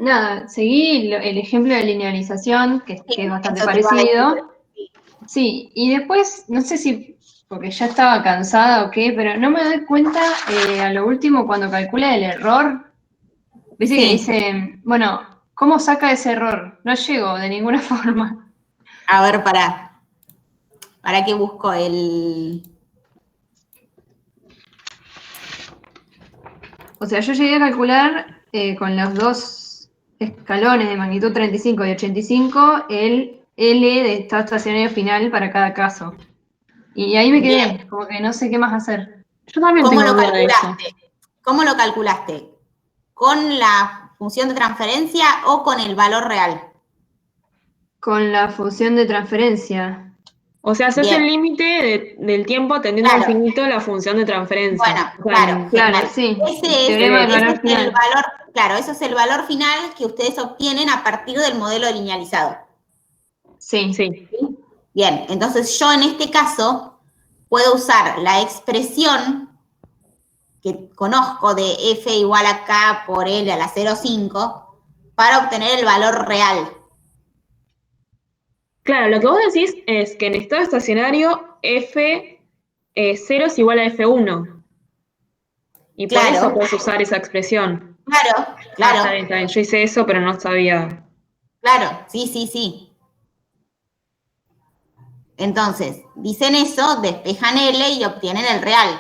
Nada, seguí el ejemplo de linealización, que es bastante parecido. Sí, y después, no sé si porque ya estaba cansada o qué, pero no me doy cuenta a lo último cuando calcula el error. Viste que dice, bueno, ¿cómo saca ese error? No llego de ninguna forma. A ver, para que busco el... O sea, yo llegué a calcular con los dos escalones de magnitud 35 y 85 el L de estado estacionario final para cada caso. Y ahí me quedé, como que no sé qué más hacer. Yo también tengo duda de eso. ¿Cómo lo calculaste? ¿Con la función de transferencia o con el valor real? Con la función de transferencia. O sea, haces el límite del tiempo atendiendo al infinito la función de transferencia. Bueno, claro, sí. Ese es el valor, claro, eso es el valor final que ustedes obtienen a partir del modelo linealizado. Sí. Bien, entonces yo en este caso puedo usar la expresión que conozco de F igual a K por L a la 0,5 para obtener el valor real. Claro, lo que vos decís es que en estado estacionario F0 es igual a F1. Y por eso puedes usar esa expresión. Claro. Está bien. Yo hice eso, pero no sabía. Claro, sí. Entonces, dicen eso, despejan L y obtienen el real.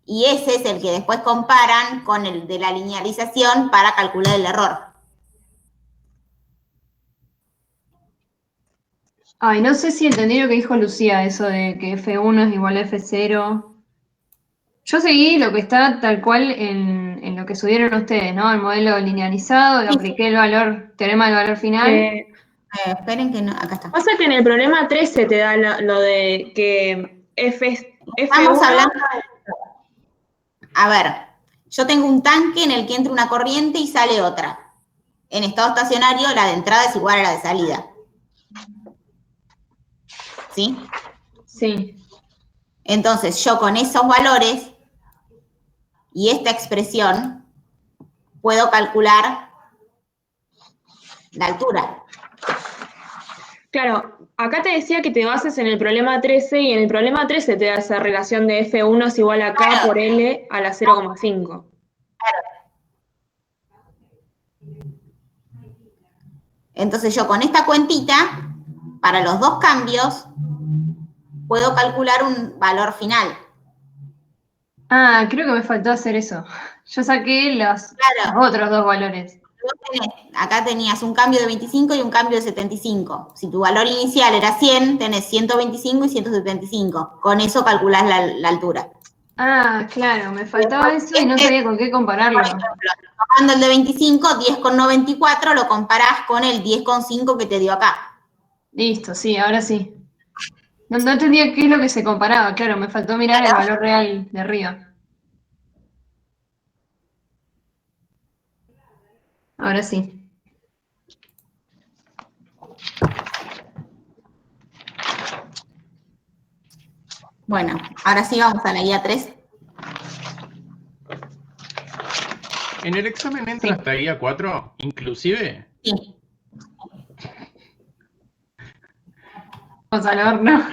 Y ese es el que después comparan con el de la linealización para calcular el error. Ay, no sé si entendí lo que dijo Lucía, eso de que F1 es igual a F0. Yo seguí lo que está tal cual en lo que subieron ustedes, ¿no? El modelo linealizado, le apliqué el valor, teorema del valor final. Esperen que no, acá está. Pasa que en el problema 13 te da lo de que Estamos hablando de... A ver, yo tengo un tanque en el que entra una corriente y sale otra. En estado estacionario, la de entrada es igual a la de salida. ¿sí? Sí. Entonces, yo con esos valores y esta expresión puedo calcular la altura. Claro, acá te decía que te bases en el problema 13 y en el problema 13 te da esa relación de F1 es igual a K Claro. por L a la 0,5. Entonces yo con esta cuentita, para los dos cambios, puedo calcular un valor final. Ah, creo que me faltó hacer eso. Yo saqué los otros dos valores. Acá tenías un cambio de 25 y un cambio de 75. Si tu valor inicial era 100, tenés 125 y 175. Con eso calculás la altura. Ah, claro, me faltaba eso y no sabía con qué compararlo. Por ejemplo, tomando el de 25, 10,94, lo comparás con el 10,5 que te dio acá. Listo, sí, ahora sí. No entendía qué es lo que se comparaba, claro, me faltó mirar el valor real de arriba. Ahora sí. Bueno, ahora sí vamos a la guía 3. ¿En el examen entra hasta guía 4, inclusive? Sí. Vamos al horno.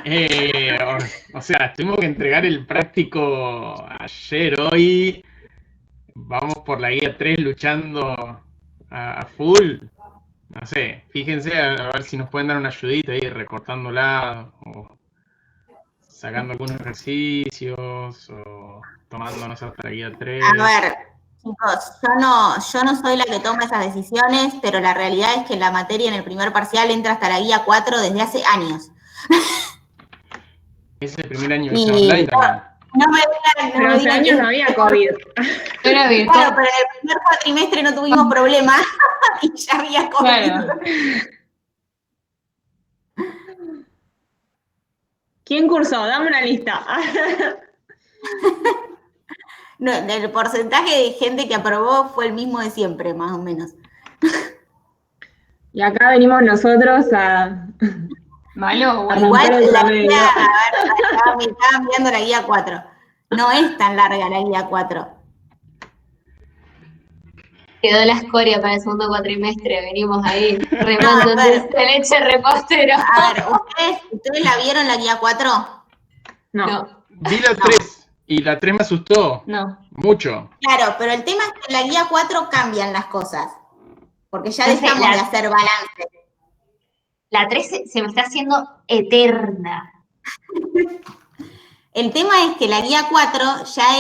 O sea, tuvimos que entregar el práctico ayer, hoy. Vamos por la guía 3 luchando a full. No sé, fíjense a ver si nos pueden dar una ayudita ahí recortándola o sacando algunos ejercicios o tomándonos hasta la guía 3. A ver, chicos, yo no soy la que toma esas decisiones, pero la realidad es que la materia en el primer parcial entra hasta la guía 4 desde hace años. Es el primer año que está online también. No me digan, Pero hace años no había COVID. Era virtual. Claro, pero en el primer cuatrimestre no tuvimos problemas y ya había COVID. Claro. ¿Quién cursó? Dame una lista. No, el porcentaje de gente que aprobó fue el mismo de siempre, más o menos. Y acá venimos nosotros a... Malo, bueno. Igual el la promedio. guía, a ver, me estaban mirando la guía 4. No es tan larga la guía 4. Quedó la escoria para el segundo cuatrimestre, venimos ahí remando de leche repostero. A ver, ¿ustedes la vieron la guía 4? No. Vi la 3 y la 3 me asustó. No. Mucho. Claro, pero el tema es que en la guía 4 cambian las cosas. Porque ya Entonces, dejamos de hacer balance. La 13 se me está haciendo eterna. El tema es que la guía 4 ya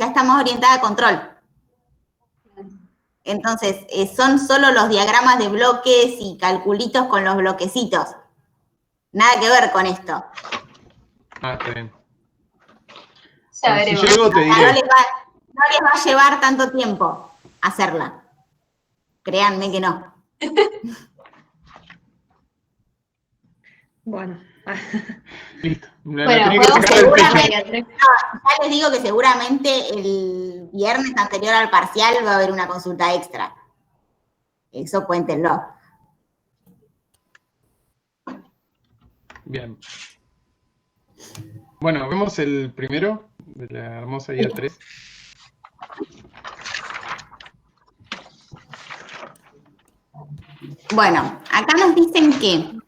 está más orientada a control. Entonces, son solo los diagramas de bloques y calculitos con los bloquecitos. Nada que ver con esto. Ah, está bien. Ya Si veremos. llego te No diré. les va a llevar tanto tiempo hacerla. Créanme que no. Bueno. Listo. La Bueno, tenía que podemos sacar del pecho. seguramente. Ya les digo que seguramente el viernes anterior al parcial va a haber una consulta extra. Eso cuéntenlo. Bien. Bueno, vemos el primero de la hermosa guía 3. Bueno, acá nos dicen que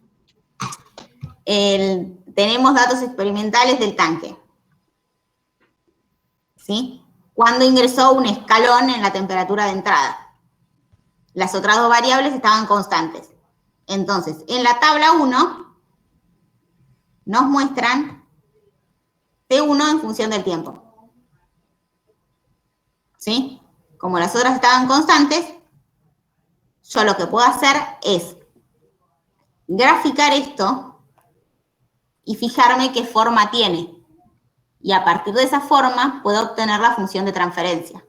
tenemos datos experimentales del tanque. ¿Sí? Cuando ingresó un escalón en la temperatura de entrada. Las otras dos variables estaban constantes. Entonces, en la tabla 1 nos muestran T1 en función del tiempo. ¿Sí? Como las otras estaban constantes, yo lo que puedo hacer es graficar esto y fijarme qué forma tiene. Y a partir de esa forma puedo obtener la función de transferencia.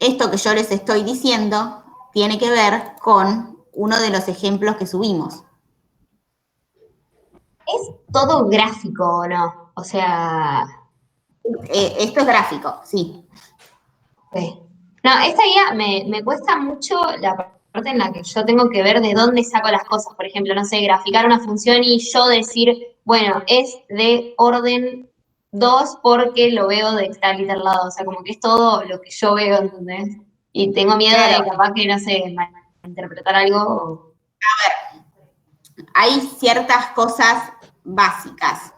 Esto que yo les estoy diciendo tiene que ver con uno de los ejemplos que subimos. ¿Es todo gráfico o no? O sea... Esto es gráfico, sí. Okay. No, esta guía me cuesta mucho la parte en la que yo tengo que ver de dónde saco las cosas. Por ejemplo, no sé, graficar una función y yo decir, bueno, es de orden 2 porque lo veo de tal y tal lado. O sea, como que es todo lo que yo veo, ¿entendés? Y tengo miedo Claro. de capaz que, no sé, interpretar algo. Hay ciertas cosas básicas.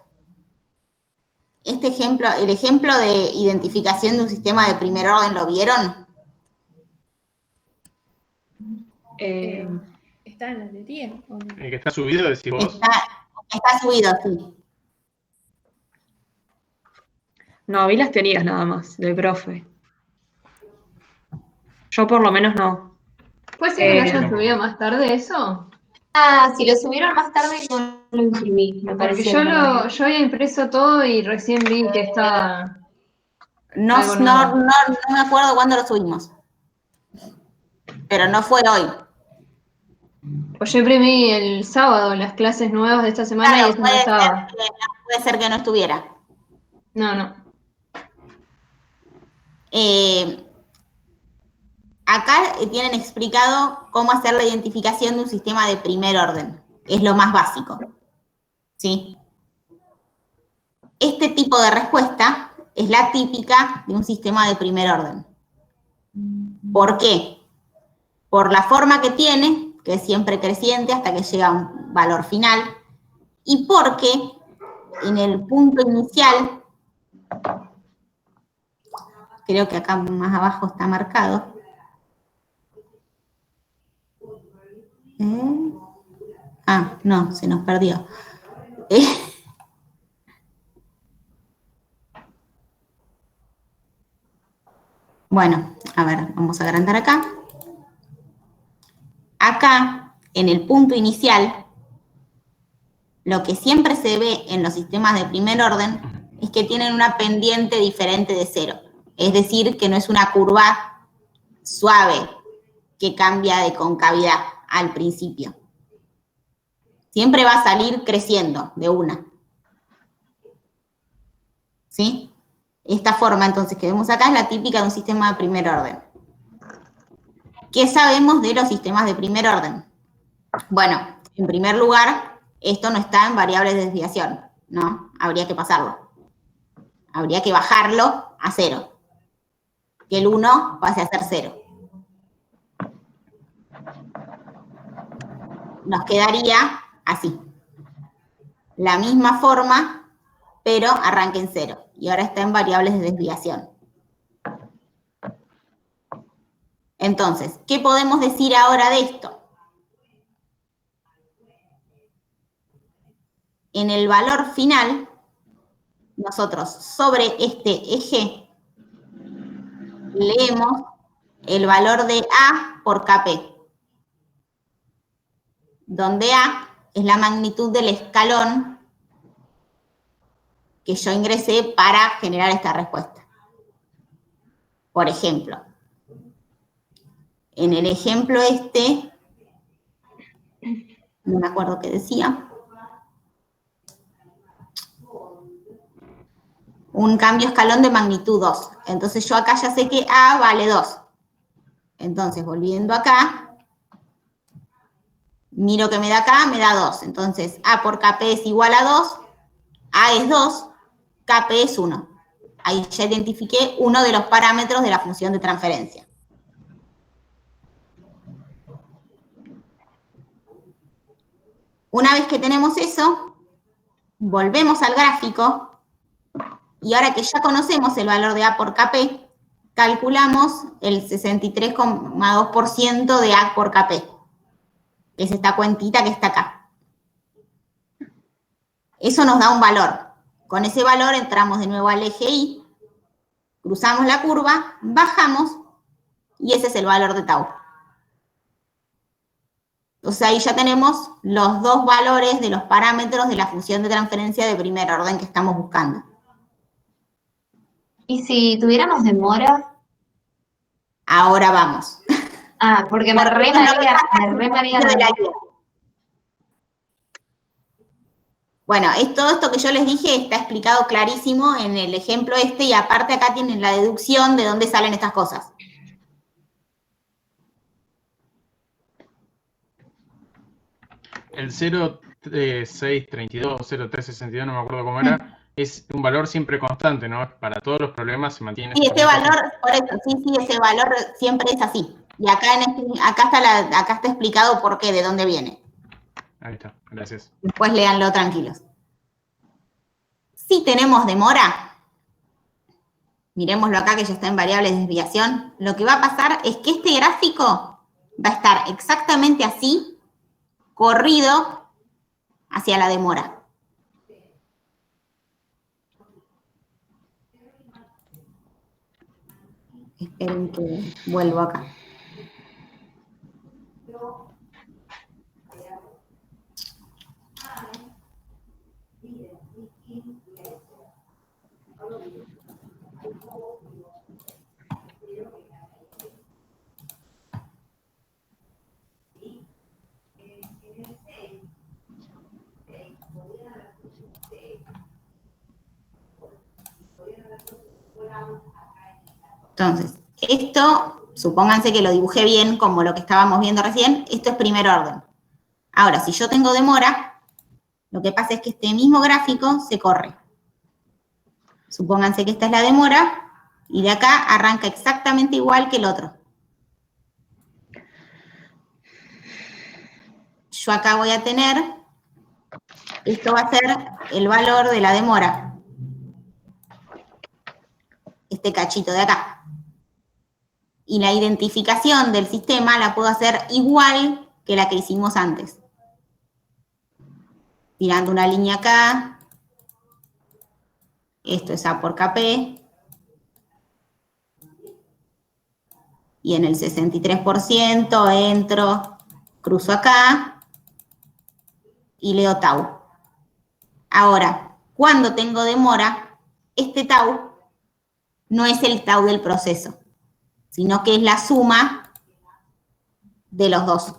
Este ejemplo, el ejemplo de identificación de un sistema de primer orden, ¿lo vieron? ¿Está en la teoría o no? El que está subido, decís vos. Está subido, sí. No, vi las teorías nada más, del profe. Yo por lo menos no. ¿Puede ser que lo hayan tampoco. subido más tarde eso? Ah, si lo subieron más tarde no lo imprimí, me Porque pareció. yo había impreso todo y recién vi que estaba No, algo no, nuevo. no, no me acuerdo cuándo lo subimos. Pero no fue hoy. Pues yo imprimí el sábado las clases nuevas de esta semana y Claro, eso no estaba. puede ser que no estuviera. No. Acá tienen explicado cómo hacer la identificación de un sistema de primer orden. Es lo más básico. ¿Sí? Este tipo de respuesta es la típica de un sistema de primer orden. ¿Por qué? Por la forma que tiene, que es siempre creciente hasta que llega a un valor final, y porque en el punto inicial, creo que acá más abajo está marcado, no, se nos perdió. Bueno, a ver, vamos a agrandar acá. Acá, en el punto inicial, lo que siempre se ve en los sistemas de primer orden es que tienen una pendiente diferente de cero. Es decir, que no es una curva suave que cambia de concavidad al principio. Siempre va a salir creciendo de una. ¿Sí? Esta forma, entonces, que vemos acá es la típica de un sistema de primer orden. ¿Qué sabemos de los sistemas de primer orden? Bueno, en primer lugar, esto no está en variables de desviación, ¿no? Habría que pasarlo. Habría que bajarlo a 0. Que el 1 pase a ser 0. Nos quedaría así. La misma forma, pero arranca en 0. Y ahora está en variables de desviación. Entonces, ¿qué podemos decir ahora de esto? En el valor final, nosotros sobre este eje leemos el valor de A por Kp, donde A es la magnitud del escalón que yo ingresé para generar esta respuesta. Por ejemplo, en el ejemplo este, no me acuerdo qué decía, un cambio escalón de magnitud 2. Entonces yo acá ya sé que A vale 2. Entonces, volviendo acá, miro que me da acá, me da 2. Entonces, A por Kp es igual a 2, A es 2, Kp es 1. Ahí ya identifiqué uno de los parámetros de la función de transferencia. Una vez que tenemos eso, volvemos al gráfico y ahora que ya conocemos el valor de A por Kp, calculamos el 63,2% de A por Kp, que es esta cuentita que está acá. Eso nos da un valor. Con ese valor entramos de nuevo al eje Y, cruzamos la curva, bajamos y ese es el valor de tau. O sea, ahí ya tenemos los dos valores de los parámetros de la función de transferencia de primer orden que estamos buscando. ¿Y si tuviéramos demora? Ahora vamos. Ah, porque me re maría. Bueno, todo esto que yo les dije está explicado clarísimo en el ejemplo este y aparte acá tienen la deducción de dónde salen estas cosas. el 0,632, 0,362, no me acuerdo cómo era, es un valor siempre constante, ¿no? Para todos los problemas se mantiene. Sí, ese valor, por eso, sí, ese valor siempre es así. Y acá, acá está explicado por qué, de dónde viene. Ahí está, gracias. Después léanlo tranquilos. Si tenemos demora, miremoslo acá que ya está en variables de desviación, lo que va a pasar es que este gráfico va a estar exactamente así, corrido hacia la demora. Esperen que vuelvo acá. Entonces, esto, supónganse que lo dibujé bien como lo que estábamos viendo recién, esto es primer orden. Ahora, si yo tengo demora, lo que pasa es que este mismo gráfico se corre. Supónganse que esta es la demora, y de acá arranca exactamente igual que el otro. Yo acá voy a tener, esto va a ser el valor de la demora. Este cachito de acá. Y la identificación del sistema la puedo hacer igual que la que hicimos antes. Tirando una línea acá. Esto es A por KP. Y en el 63% entro, cruzo acá y leo tau. Ahora, cuando tengo demora, este tau no es el tau del proceso, sino que es la suma de los dos.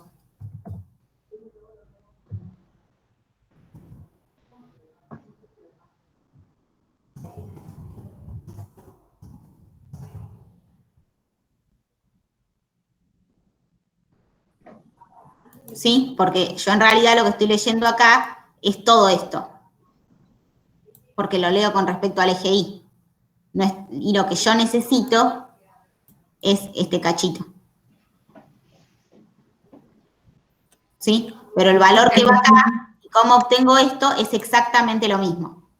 ¿Sí? Porque yo en realidad lo que estoy leyendo acá es todo esto. Porque lo leo con respecto al eje Y. No es, y lo que yo necesito es este cachito. ¿Sí? Pero el valor que va acá y cómo obtengo esto es exactamente lo mismo.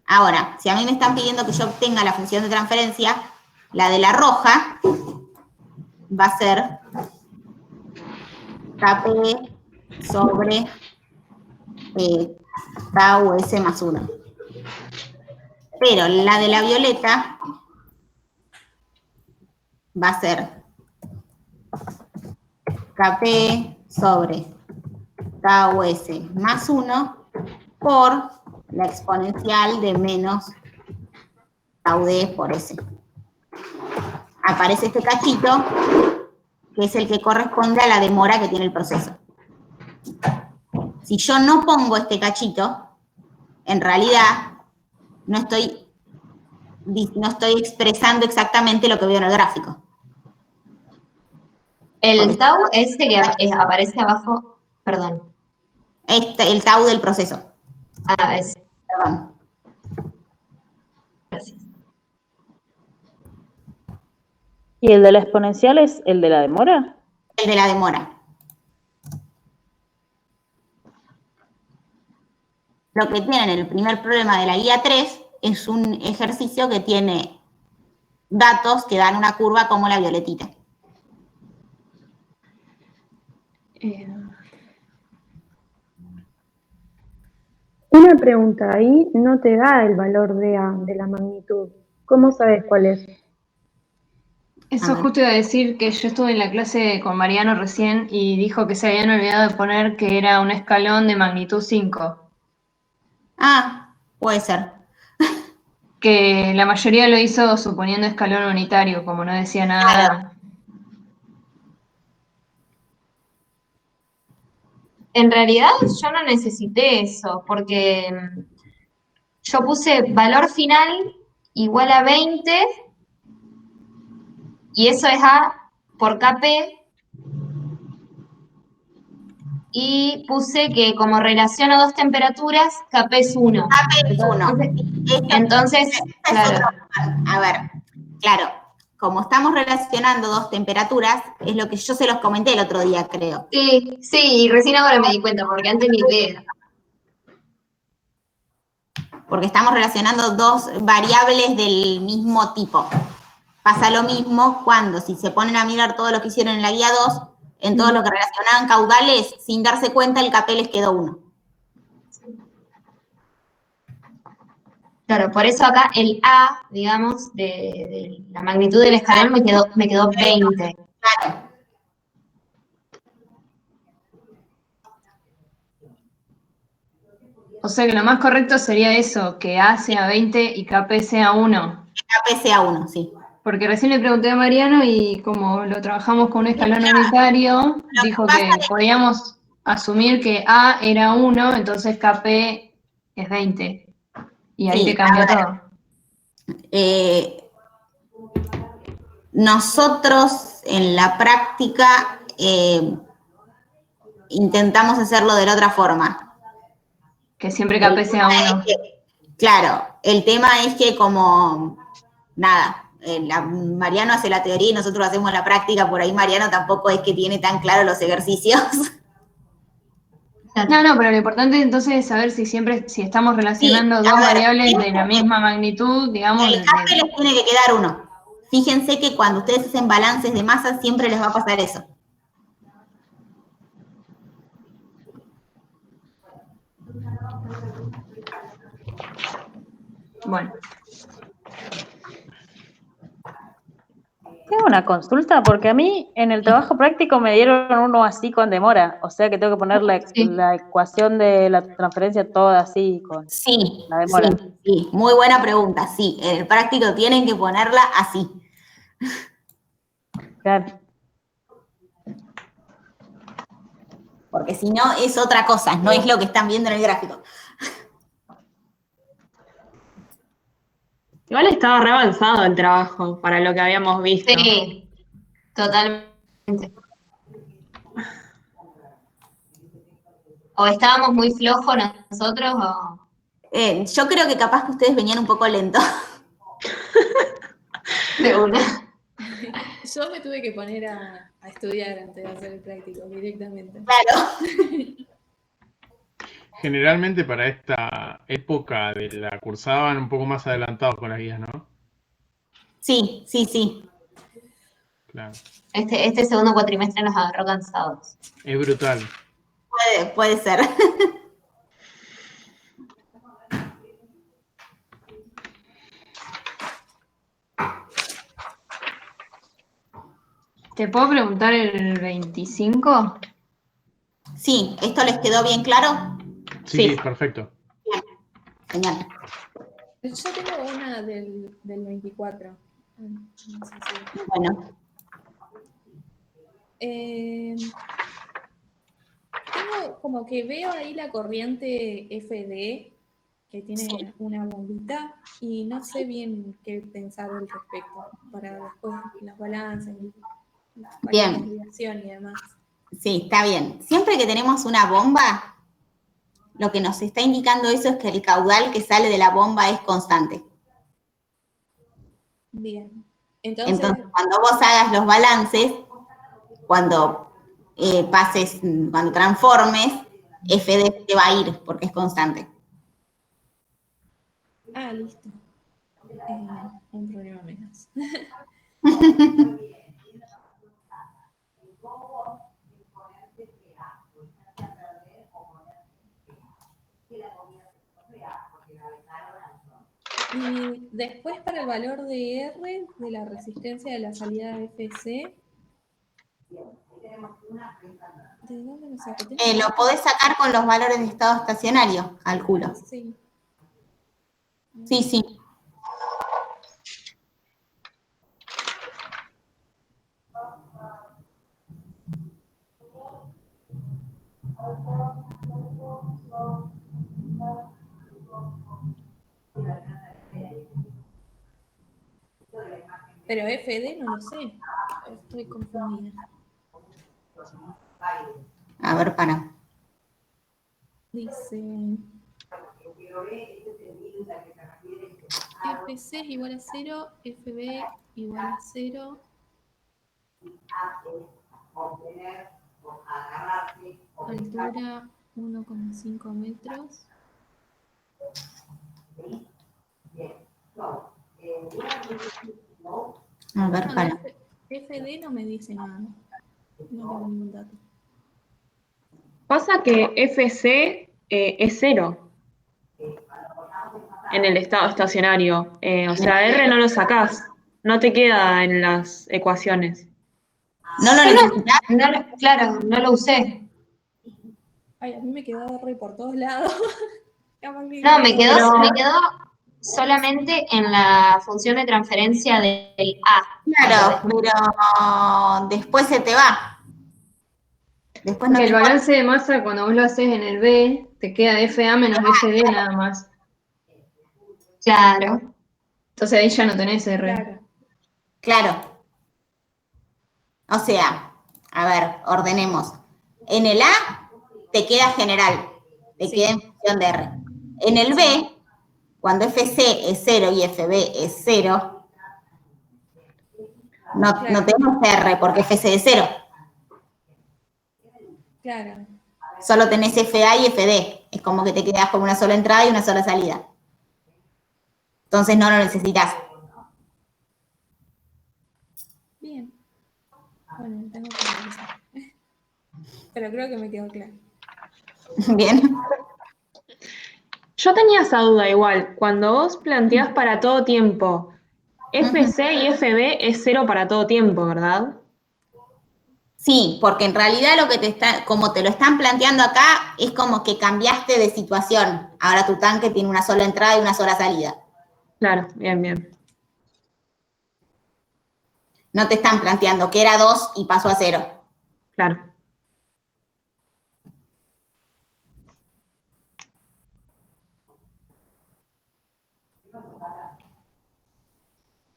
Ahora, si a mí me están pidiendo que yo obtenga la función de transferencia, la de la roja va a ser KP sobre tau S más 1. Pero la de la violeta va a ser KP sobre tau S más 1 por la exponencial de menos tau D por S. Aparece este cachito, que es el que corresponde a la demora que tiene el proceso. Si yo no pongo este cachito, en realidad no estoy expresando exactamente lo que veo en el gráfico. El tau ese que aparece abajo, perdón. El tau del proceso. Ah, ese. Perdón. Gracias. ¿Y el de la exponencial es el de la demora? El de la demora. Lo que tienen en el primer problema de la guía 3 es un ejercicio que tiene datos que dan una curva como la violetita. Una pregunta, ahí no te da el valor de la magnitud. ¿Cómo sabes cuál es? Eso justo iba a decir que yo estuve en la clase con Mariano recién y dijo que se habían olvidado de poner que era un escalón de magnitud 5. Ah, puede ser. Que la mayoría lo hizo suponiendo escalón unitario, como no decía nada. Claro. En realidad yo no necesité eso, porque yo puse valor final igual a 20, y eso es A por KP, y puse que como relación a dos temperaturas, Kp es 1. Kp es 1. Entonces, claro. A ver, claro, como estamos relacionando dos temperaturas, es lo que yo se los comenté el otro día, creo. Sí, y recién ahora me di cuenta, porque antes ni idea. Porque estamos relacionando dos variables del mismo tipo. Pasa lo mismo cuando, si se ponen a mirar todo lo que hicieron en la guía 2, en todo lo que relacionaban caudales, sin darse cuenta, el Kp les quedó 1. Claro, por eso acá el A, digamos, de la magnitud del escalón me quedó 20. Claro. O sea que lo más correcto sería eso, que A sea 20 y Kp sea 1. Kp sea 1, sí. Porque recién le pregunté a Mariano y como lo trabajamos con un escalón unitario, dijo que podíamos asumir que A era 1, entonces Kp es 20. Y ahí Sí, te cambia todo. Nosotros en la práctica intentamos hacerlo de la otra forma. Que siempre Kp sea 1. Claro, el tema es que como, nada, Mariano hace la teoría y nosotros hacemos la práctica, por ahí Mariano tampoco es que tiene tan claro los ejercicios. No, pero lo importante entonces es saber si estamos relacionando dos variables de la misma magnitud, digamos. El Kp les tiene que quedar 1. Fíjense que cuando ustedes hacen balances de masa siempre les va a pasar eso. Bueno. Tengo una consulta, porque a mí en el trabajo práctico me dieron uno así con demora, o sea que tengo que poner la ecuación de la transferencia toda así con la demora. Sí, muy buena pregunta, sí, en el práctico tienen que ponerla así. Claro. Porque si no es otra cosa, no es lo que están viendo en el gráfico. Igual estaba re avanzado el trabajo para lo que habíamos visto. Sí, totalmente. O estábamos muy flojos nosotros, o... Yo creo que capaz que ustedes venían un poco lentos. De una. Yo me tuve que poner a estudiar antes de hacer el práctico directamente. Claro. Generalmente para esta época de la cursaban un poco más adelantados con las guías, ¿no? Sí. Claro. Este segundo cuatrimestre nos agarró cansados. Es brutal. Puede ser. ¿Te puedo preguntar el 25? Sí, ¿esto les quedó bien claro? Sí, perfecto. Bien, genial. Yo tengo una del 24. No sé si... Bueno. Tengo como que veo ahí la corriente FD, que tiene una bombita, y no sé bien qué pensar al respecto, para después las balanzas, las variación y demás. Sí, está bien. Siempre que tenemos una bomba, lo que nos está indicando eso es que el caudal que sale de la bomba es constante. Bien. Entonces cuando vos hagas los balances, cuando cuando transformes, FD te va a ir porque es constante. Ah, listo. Un problema menos. Y después para el valor de R, de la resistencia de la salida de FC, ¿de dónde lo saco? Lo podés sacar con los valores de estado estacionario, calculo. Sí. Sí. Pero FD no lo sé. Estoy confundida. A ver, para. Dice FC es igual a 0, FB igual a 0. Altura 1,5 metros. A ver, para. FD no me dice nada. No tengo ningún dato. Pasa que FC es 0 en el estado estacionario. O sea, R no lo sacás. No te queda en las ecuaciones. ¿No lo necesitas? Claro, no lo usé. Ay, a mí me quedó R por todos lados. No, me quedó solamente en la función de transferencia del A. Claro, pero después se te va. Después no Porque te el balance de masa, cuando vos lo haces en el B, te queda FA menos FD nada más. Claro. Entonces ahí ya no tenés R. Claro. O sea, a ver, ordenemos. En el A te queda general, te queda en función de R. En el B, cuando FC es 0 y FB es 0, no tenemos R porque FC es 0. Claro. Solo tenés FA y FD. Es como que te quedás con una sola entrada y una sola salida. Entonces no lo necesitas. Bien. Bueno, tengo que revisar. Pero creo que me quedó claro. Bien. Yo tenía esa duda igual. Cuando vos planteás para todo tiempo, FC y FB es 0 para todo tiempo, ¿verdad? Sí, porque en realidad como te lo están planteando acá, es como que cambiaste de situación. Ahora tu tanque tiene una sola entrada y una sola salida. Claro, bien, bien. No te están planteando que era 2 y pasó a 0. Claro.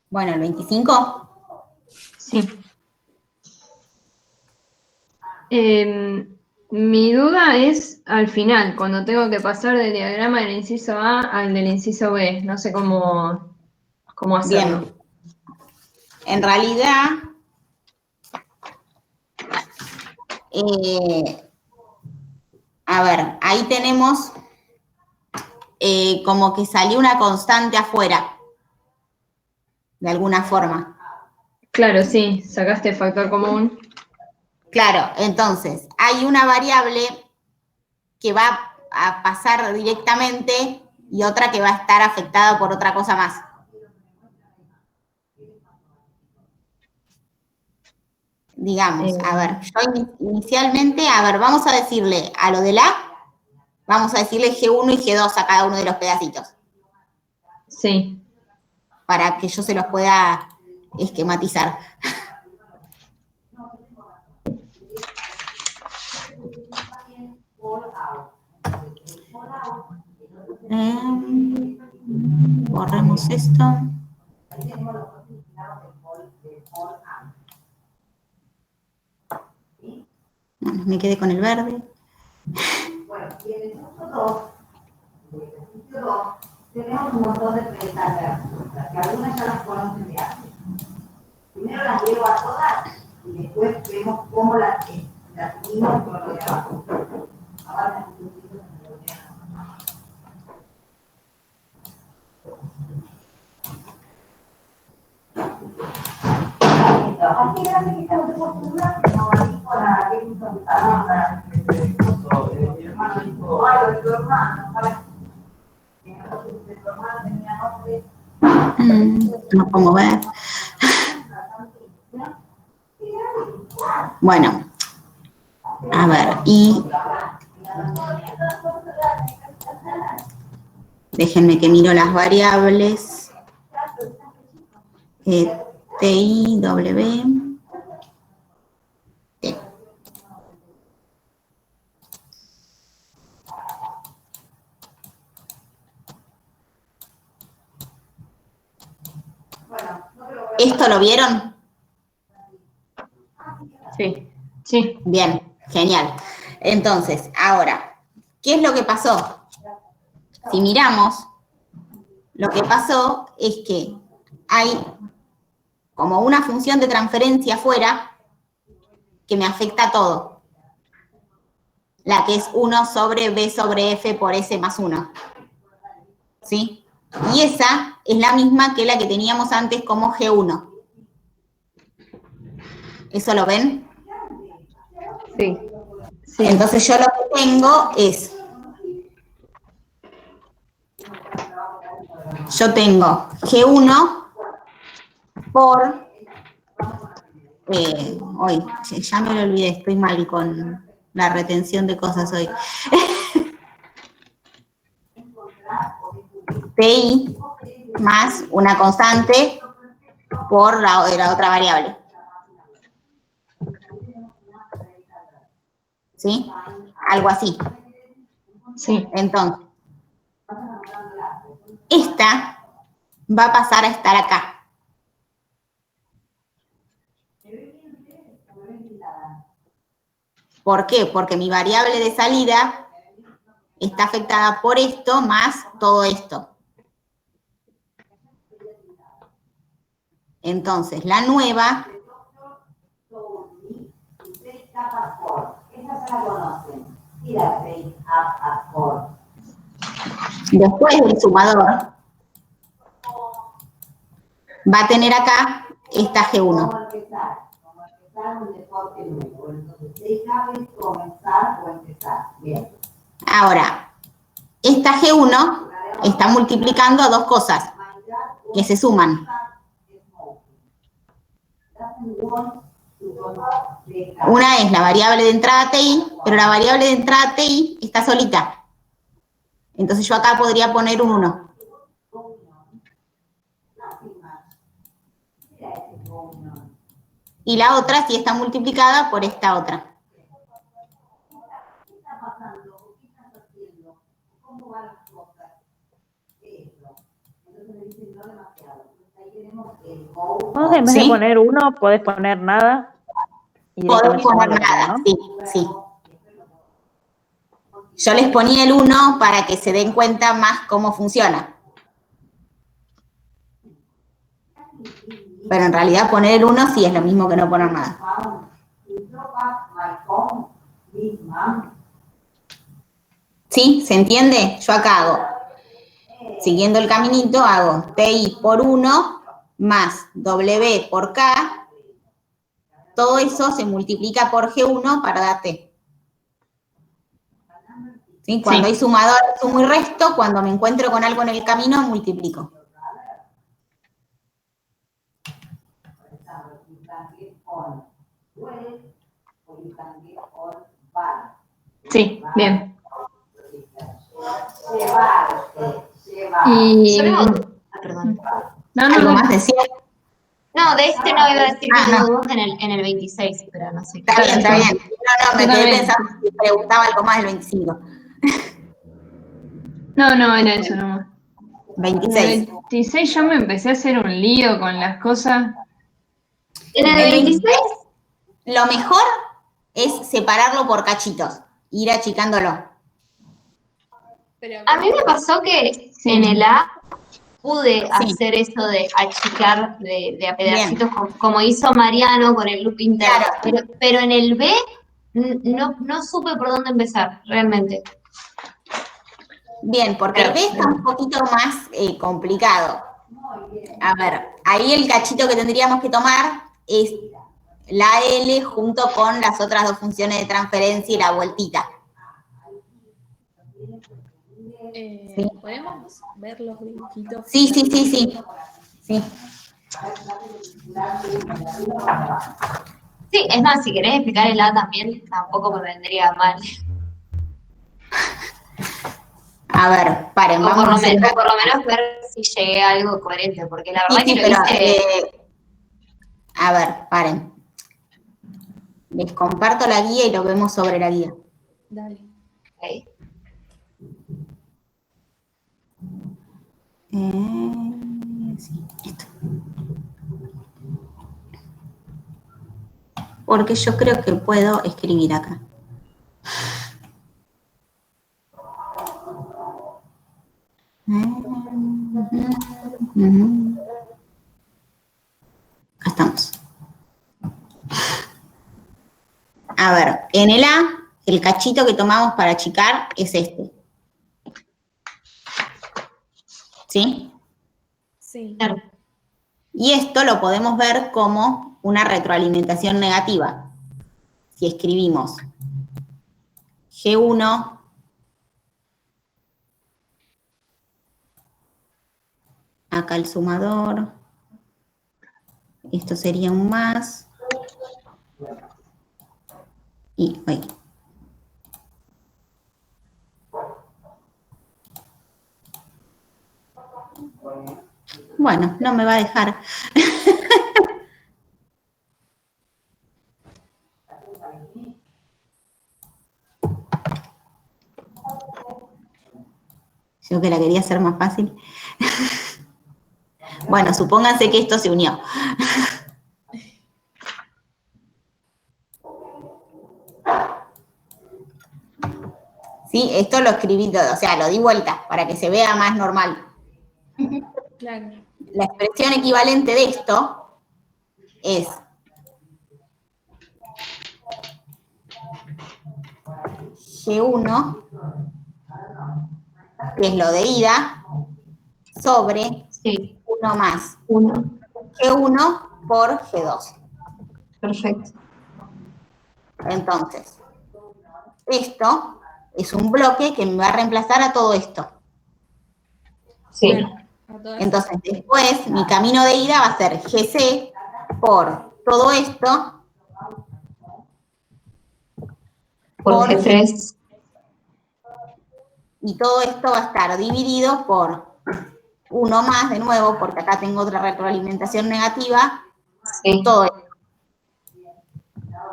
Bueno, el 25. Sí. Mi duda es al final, cuando tengo que pasar del diagrama del inciso A al del inciso B. No sé cómo hacerlo. Bien. En realidad, a ver, ahí tenemos como que salió una constante afuera, de alguna forma. Claro, sí, sacaste el factor común. Claro, entonces, hay una variable que va a pasar directamente y otra que va a estar afectada por otra cosa más. Digamos, a ver, yo inicialmente, vamos a decirle a lo del A, vamos a decirle G1 y G2 a cada uno de los pedacitos. Sí. Para que yo se los pueda esquematizar. Borremos esto. Bueno, me quedé con el verde. Bueno, y en el punto 2, tenemos un montón de preguntas, que algunas ya las conocen de antes. Primero las llevo a todas y después vemos cómo las unimos con lo de abajo. Ahora aquí grande que estamos acostumbrados, no ahí con la que hizo mi hermano dijo, ay, de tu hermano, ¿sabes? Que nosotros de tu hermano tenía nombre. No puedo ver. Bueno, a ver, y déjenme que miro las variables. TI, W. T. ¿Esto lo vieron? Sí. Sí. Bien, genial. Entonces, ahora, ¿qué es lo que pasó? Si miramos, lo que pasó es que hay como una función de transferencia afuera que me afecta a todo. La que es 1 sobre B sobre F por S más 1. ¿Sí? Y esa es la misma que la que teníamos antes como G1. ¿Eso lo ven? Sí. Entonces yo lo que tengo es, yo tengo G1 por, hoy, ya me lo olvidé, estoy mal con la retención de cosas hoy. TI más una constante por la otra variable. ¿Sí? Algo así. Sí. Entonces, esta va a pasar a estar acá. ¿Por qué? Porque mi variable de salida está afectada por esto más todo esto. Entonces, la nueva... Después del sumador, va a tener acá esta G1. Ahora, esta G1 está multiplicando a dos cosas que se suman. Una es la variable de entrada TI, pero la variable de entrada TI está solita. Entonces yo acá podría poner un 1. Y la otra sí está multiplicada por esta otra. Vos en vez de poner 1, podés poner nada. Podés poner nada, ¿no? Sí, sí. Yo les ponía el 1 para que se den cuenta más cómo funciona. Pero en realidad poner el 1 sí es lo mismo que no poner nada. ¿Sí? ¿Se entiende? Yo acá hago, siguiendo el caminito, hago TI por 1 más W por K. Todo eso se multiplica por G1 para dar T. ¿Sí? Cuando hay sumador, sumo y resto. Cuando me encuentro con algo en el camino, multiplico. Sí, bien. Y... Perdón. ¿Algo más decía? No, de este no iba a decir que hubo dos en el 26, pero no sé. Está bien, está bien. No, me quedé pensando si preguntaba algo más del 25. No, era eso nomás. 26. En el 26 yo me empecé a hacer un lío con las cosas. ¿En el 26? Lo mejor es separarlo por cachitos, ir achicándolo. A mí me pasó que en el A pude hacer eso de achicar de a pedacitos, como hizo Mariano con el loop interno. Claro. Pero en el B no supe por dónde empezar, realmente. Bien, porque el B está un poquito más complicado. A ver, ahí el cachito que tendríamos que tomar es la L junto con las otras dos funciones de transferencia y la vueltita. ¿Sí? ¿Podemos ver los dibujitos? Sí. Sí, es más, si querés explicar el A también, tampoco me vendría mal. A ver, paren, vamos por lo a hacer... menos ver si llegué a algo coherente, porque la verdad que lo hice... a ver, paren. Les comparto la guía y lo vemos sobre la guía. Dale. Okay. Sí, esto. Porque yo creo que puedo escribir acá. Acá estamos. A ver, en el A, el cachito que tomamos para achicar es este. ¿Sí? Sí. Y esto lo podemos ver como una retroalimentación negativa. Si escribimos G1 acá el sumador, esto sería un más, y ahí. Bueno, no me va a dejar. Yo que la quería hacer más fácil. Bueno, supónganse que esto se unió. Sí, esto lo escribí todo, o sea, lo di vuelta para que se vea más normal. Claro. La expresión equivalente de esto es G1, que es lo de ida, sobre 1 más 1. G1 por G2. Perfecto. Entonces, esto es un bloque que me va a reemplazar a todo esto. Sí. Entonces, después, mi camino de ida va a ser GC por todo esto. Por G3. Y todo esto va a estar dividido por 1 más, de nuevo, porque acá tengo otra retroalimentación negativa. Sí. Todo esto.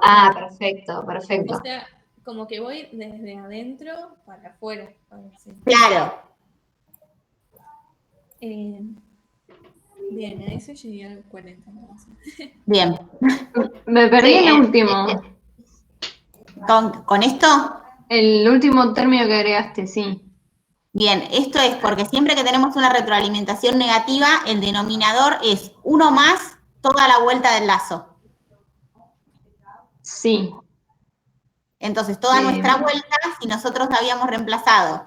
Ah, perfecto, perfecto. O sea, como que voy desde adentro para afuera. Claro. Bien, a eso llegué al 40. Entonces. Bien. Me perdí el último. ¿Con esto? El último término que agregaste, sí. Bien, esto es porque siempre que tenemos una retroalimentación negativa, el denominador es 1 más toda la vuelta del lazo. Sí. Entonces, toda nuestra vuelta, si nosotros habíamos reemplazado,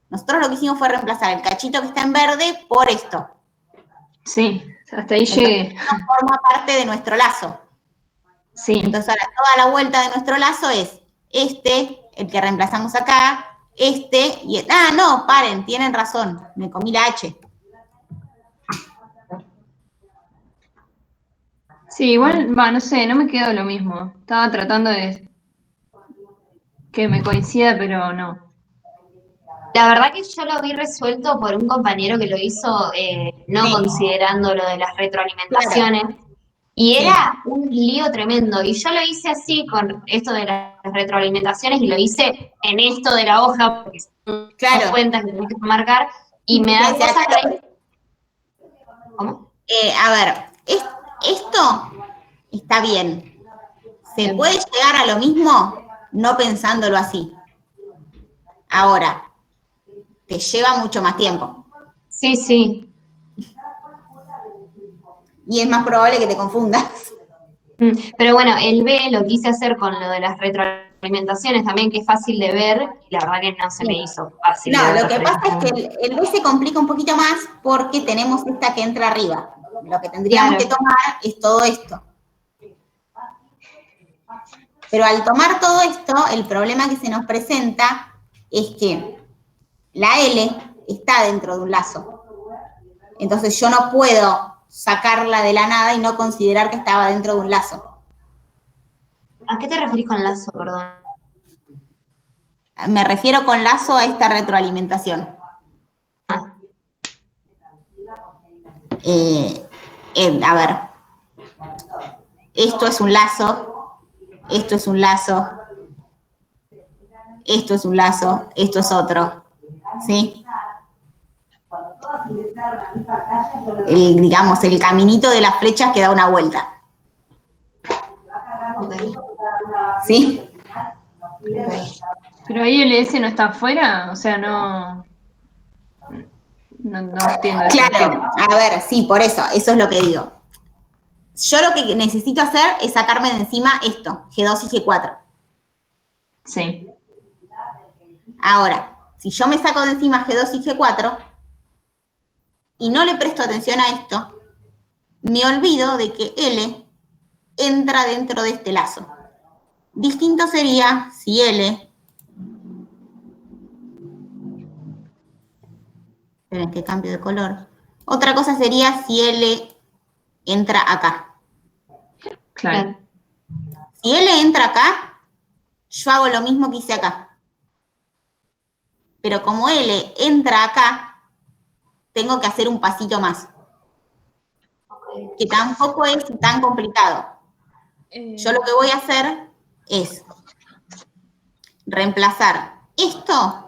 nosotros lo que hicimos fue reemplazar el cachito que está en verde por esto. Sí, hasta ahí llegué. No forma parte de nuestro lazo. Sí. Entonces, ahora toda la vuelta de nuestro lazo es este, el que reemplazamos acá, este, y no, paren, tienen razón, me comí la H. Sí, igual, no sé, no me quedó lo mismo. Estaba tratando de que me coincida, pero no. La verdad que yo lo vi resuelto por un compañero que lo hizo no considerando lo de las retroalimentaciones. Claro. Y era un lío tremendo. Y yo lo hice así con esto de las retroalimentaciones y lo hice en esto de la hoja, porque son cuentas que tenés que marcar. Y me dan cosas ahí. ¿Cómo? A ver, esto está bien. ¿Se puede llegar a lo mismo no pensándolo así? Ahora, te lleva mucho más tiempo. Sí, sí. Y es más probable que te confundas. Pero bueno, el B lo quise hacer con lo de las retroalimentaciones también, que es fácil de ver, y la verdad que no se me hizo fácil. No, lo que pasa es que el B se complica un poquito más porque tenemos esta que entra arriba. Lo que tendríamos que tomar es todo esto. Pero al tomar todo esto, el problema que se nos presenta es que la L está dentro de un lazo. Entonces yo no puedo sacarla de la nada y no considerar que estaba dentro de un lazo. ¿A qué te referís con lazo, perdón? Me refiero con lazo a esta retroalimentación. A ver, esto es un lazo, esto es un lazo, esto es un lazo, esto es otro, ¿sí? Digamos, el caminito de las flechas que da una vuelta. ¿Sí? Pero ahí el S no está afuera, o sea, no... No entiendo. Claro, a ver, sí, por eso es lo que digo. Yo lo que necesito hacer es sacarme de encima esto, G2 y G4. Sí. Ahora, si yo me saco de encima G2 y G4 y no le presto atención a esto, me olvido de que L entra dentro de este lazo. Distinto sería si L... Esperen que cambio de color. Otra cosa sería si L entra acá. Claro. Si L entra acá, yo hago lo mismo que hice acá. Pero como L entra acá, tengo que hacer un pasito más. Que tampoco es tan complicado. Yo lo que voy a hacer es reemplazar esto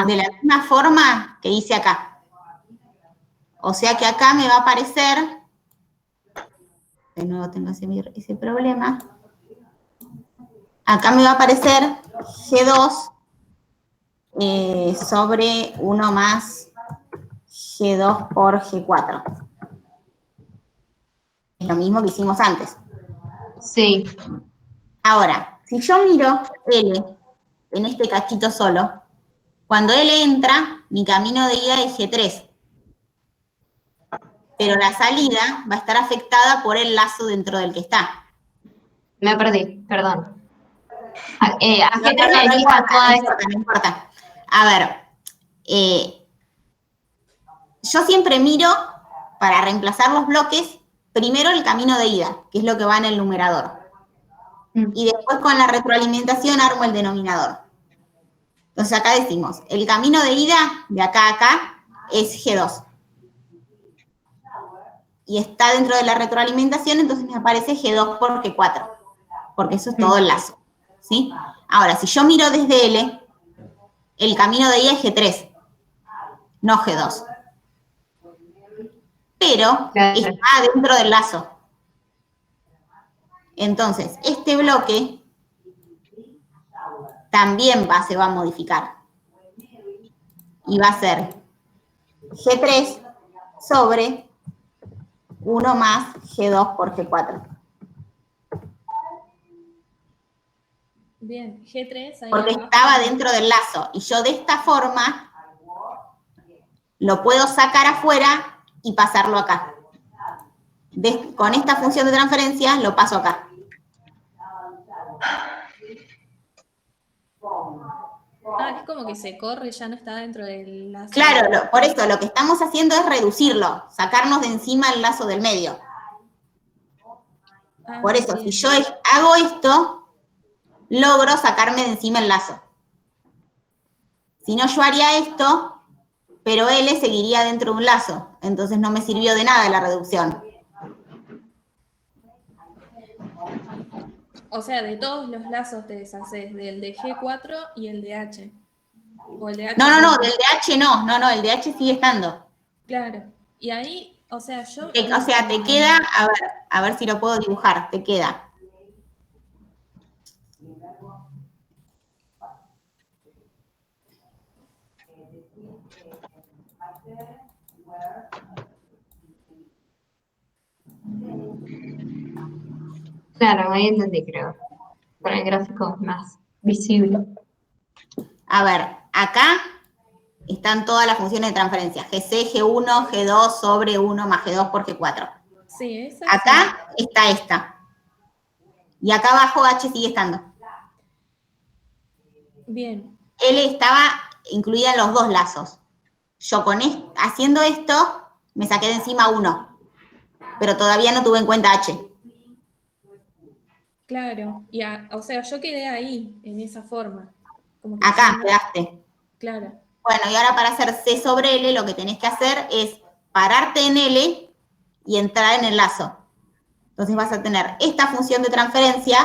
de la misma forma que hice acá. O sea que acá me va a aparecer, de nuevo tengo ese problema, acá me va a aparecer G2 sobre 1 más G2 por G4. Es lo mismo que hicimos antes. Sí. Ahora, si yo miro L en este cachito solo, cuando L entra, mi camino de ida es G3. Pero la salida va a estar afectada por el lazo dentro del que está. Me perdí, perdón. ¿A qué te referís a toda esta? No importa. A ver, yo siempre miro, para reemplazar los bloques, primero el camino de ida, que es lo que va en el numerador. Y después con la retroalimentación armo el denominador. Entonces acá decimos, el camino de ida, de acá a acá, es G2. Y está dentro de la retroalimentación, entonces me aparece G2 por G4. Porque eso es todo el lazo. ¿Sí? Ahora, si yo miro desde L, el camino de ida es G3, no G2. Pero está dentro del lazo. Entonces, este bloque también se va a modificar. Y va a ser G3 sobre 1 más G2 por G4. Bien, G3. Ahí Porque abajo. estaba dentro del lazo. Y yo de esta forma lo puedo sacar afuera y pasarlo acá. Con esta función de transferencia lo paso acá. Es como que se corre, ya no está dentro del lazo. Claro, por eso lo que estamos haciendo es reducirlo, sacarnos de encima el lazo del medio. Por eso, si yo hago esto, logro sacarme de encima el lazo. Si no, yo haría esto, pero L seguiría dentro de un lazo. Entonces no me sirvió de nada la reducción. O sea, de todos los lazos te deshaces, del de G4 y el de H. O el de H No, del de H no. No, el de H sigue estando. Claro. Y ahí, o sea, yo... O sea, te queda, a ver si lo puedo dibujar, te queda. Claro, ahí entendí, creo. Con el gráfico más visible. A ver, acá están todas las funciones de transferencia. GC, G1, G2 sobre 1 más G2 por G4. Sí, esa. Acá está esta. Y acá abajo H sigue estando. Bien. L estaba incluida en los dos lazos. Yo haciendo esto, me saqué de encima 1. Pero todavía no tuve en cuenta H. Claro. O sea, yo quedé ahí, en esa forma. Como que Acá quedaste. Claro. Bueno, y ahora para hacer C sobre L, lo que tenés que hacer es pararte en L y entrar en el lazo. Entonces vas a tener esta función de transferencia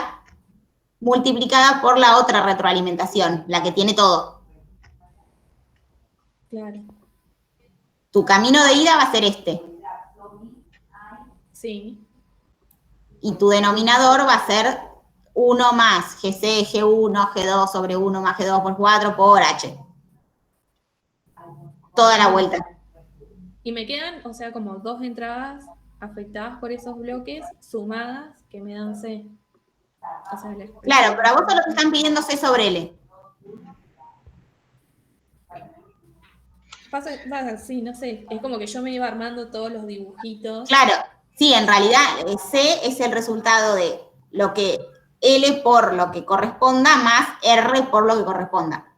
multiplicada por la otra retroalimentación, la que tiene todo. Claro. Tu camino de ida va a ser este. Sí. Y tu denominador va a ser 1 más GC, G1, G2 sobre 1 más G2 por 4 por H. toda la vuelta. Y me quedan, o sea, como 2 entradas afectadas por esos bloques sumadas que me dan C. O sea, claro, pero a vos solo te están pidiendo C sobre L. Pasa, sí, no sé, es como que yo me iba armando todos los dibujitos. Claro, sí, en realidad C es el resultado de lo que L por lo que corresponda más R por lo que corresponda.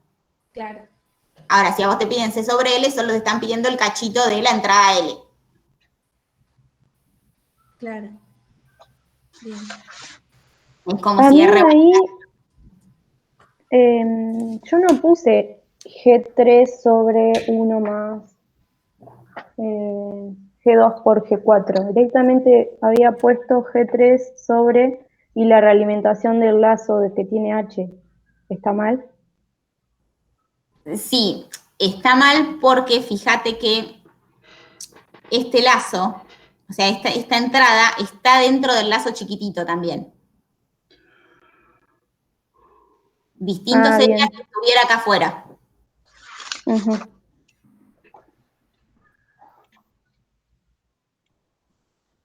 Claro. Ahora, si a vos te piden C sobre L, solo te están pidiendo el cachito de la entrada L. Claro. Bien. Es como A si mí R... ahí, yo no puse G3 sobre 1 más G2 por G4. Directamente había puesto G3 sobre y la realimentación del lazo de que tiene H. ¿Está mal? Sí, está mal porque fíjate que este lazo, o sea, esta entrada está dentro del lazo chiquitito también. Distinto sería bien. si estuviera acá afuera. Uh-huh.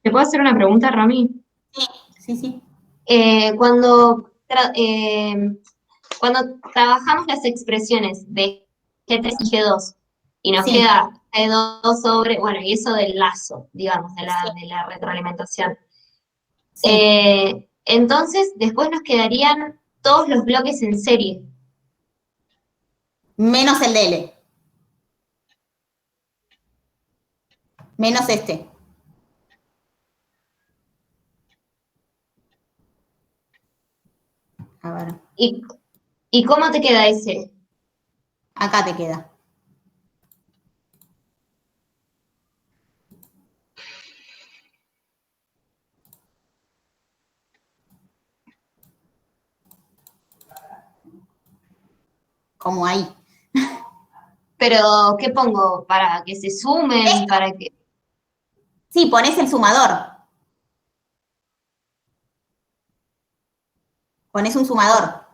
¿Te puedo hacer una pregunta, Rami? Sí. Cuando trabajamos las expresiones de G3 y G2, y nos queda G2 sobre, bueno, y eso del lazo, digamos, de la retroalimentación. Entonces, después nos quedarían todos los bloques en serie. Menos el de L. Menos este. A ver. ¿Y cómo te queda ese? Acá te queda. Como ahí. Pero, ¿qué pongo? ¿Para que se sumen? ¿Para que...? Sí, pones el sumador. Pones un sumador.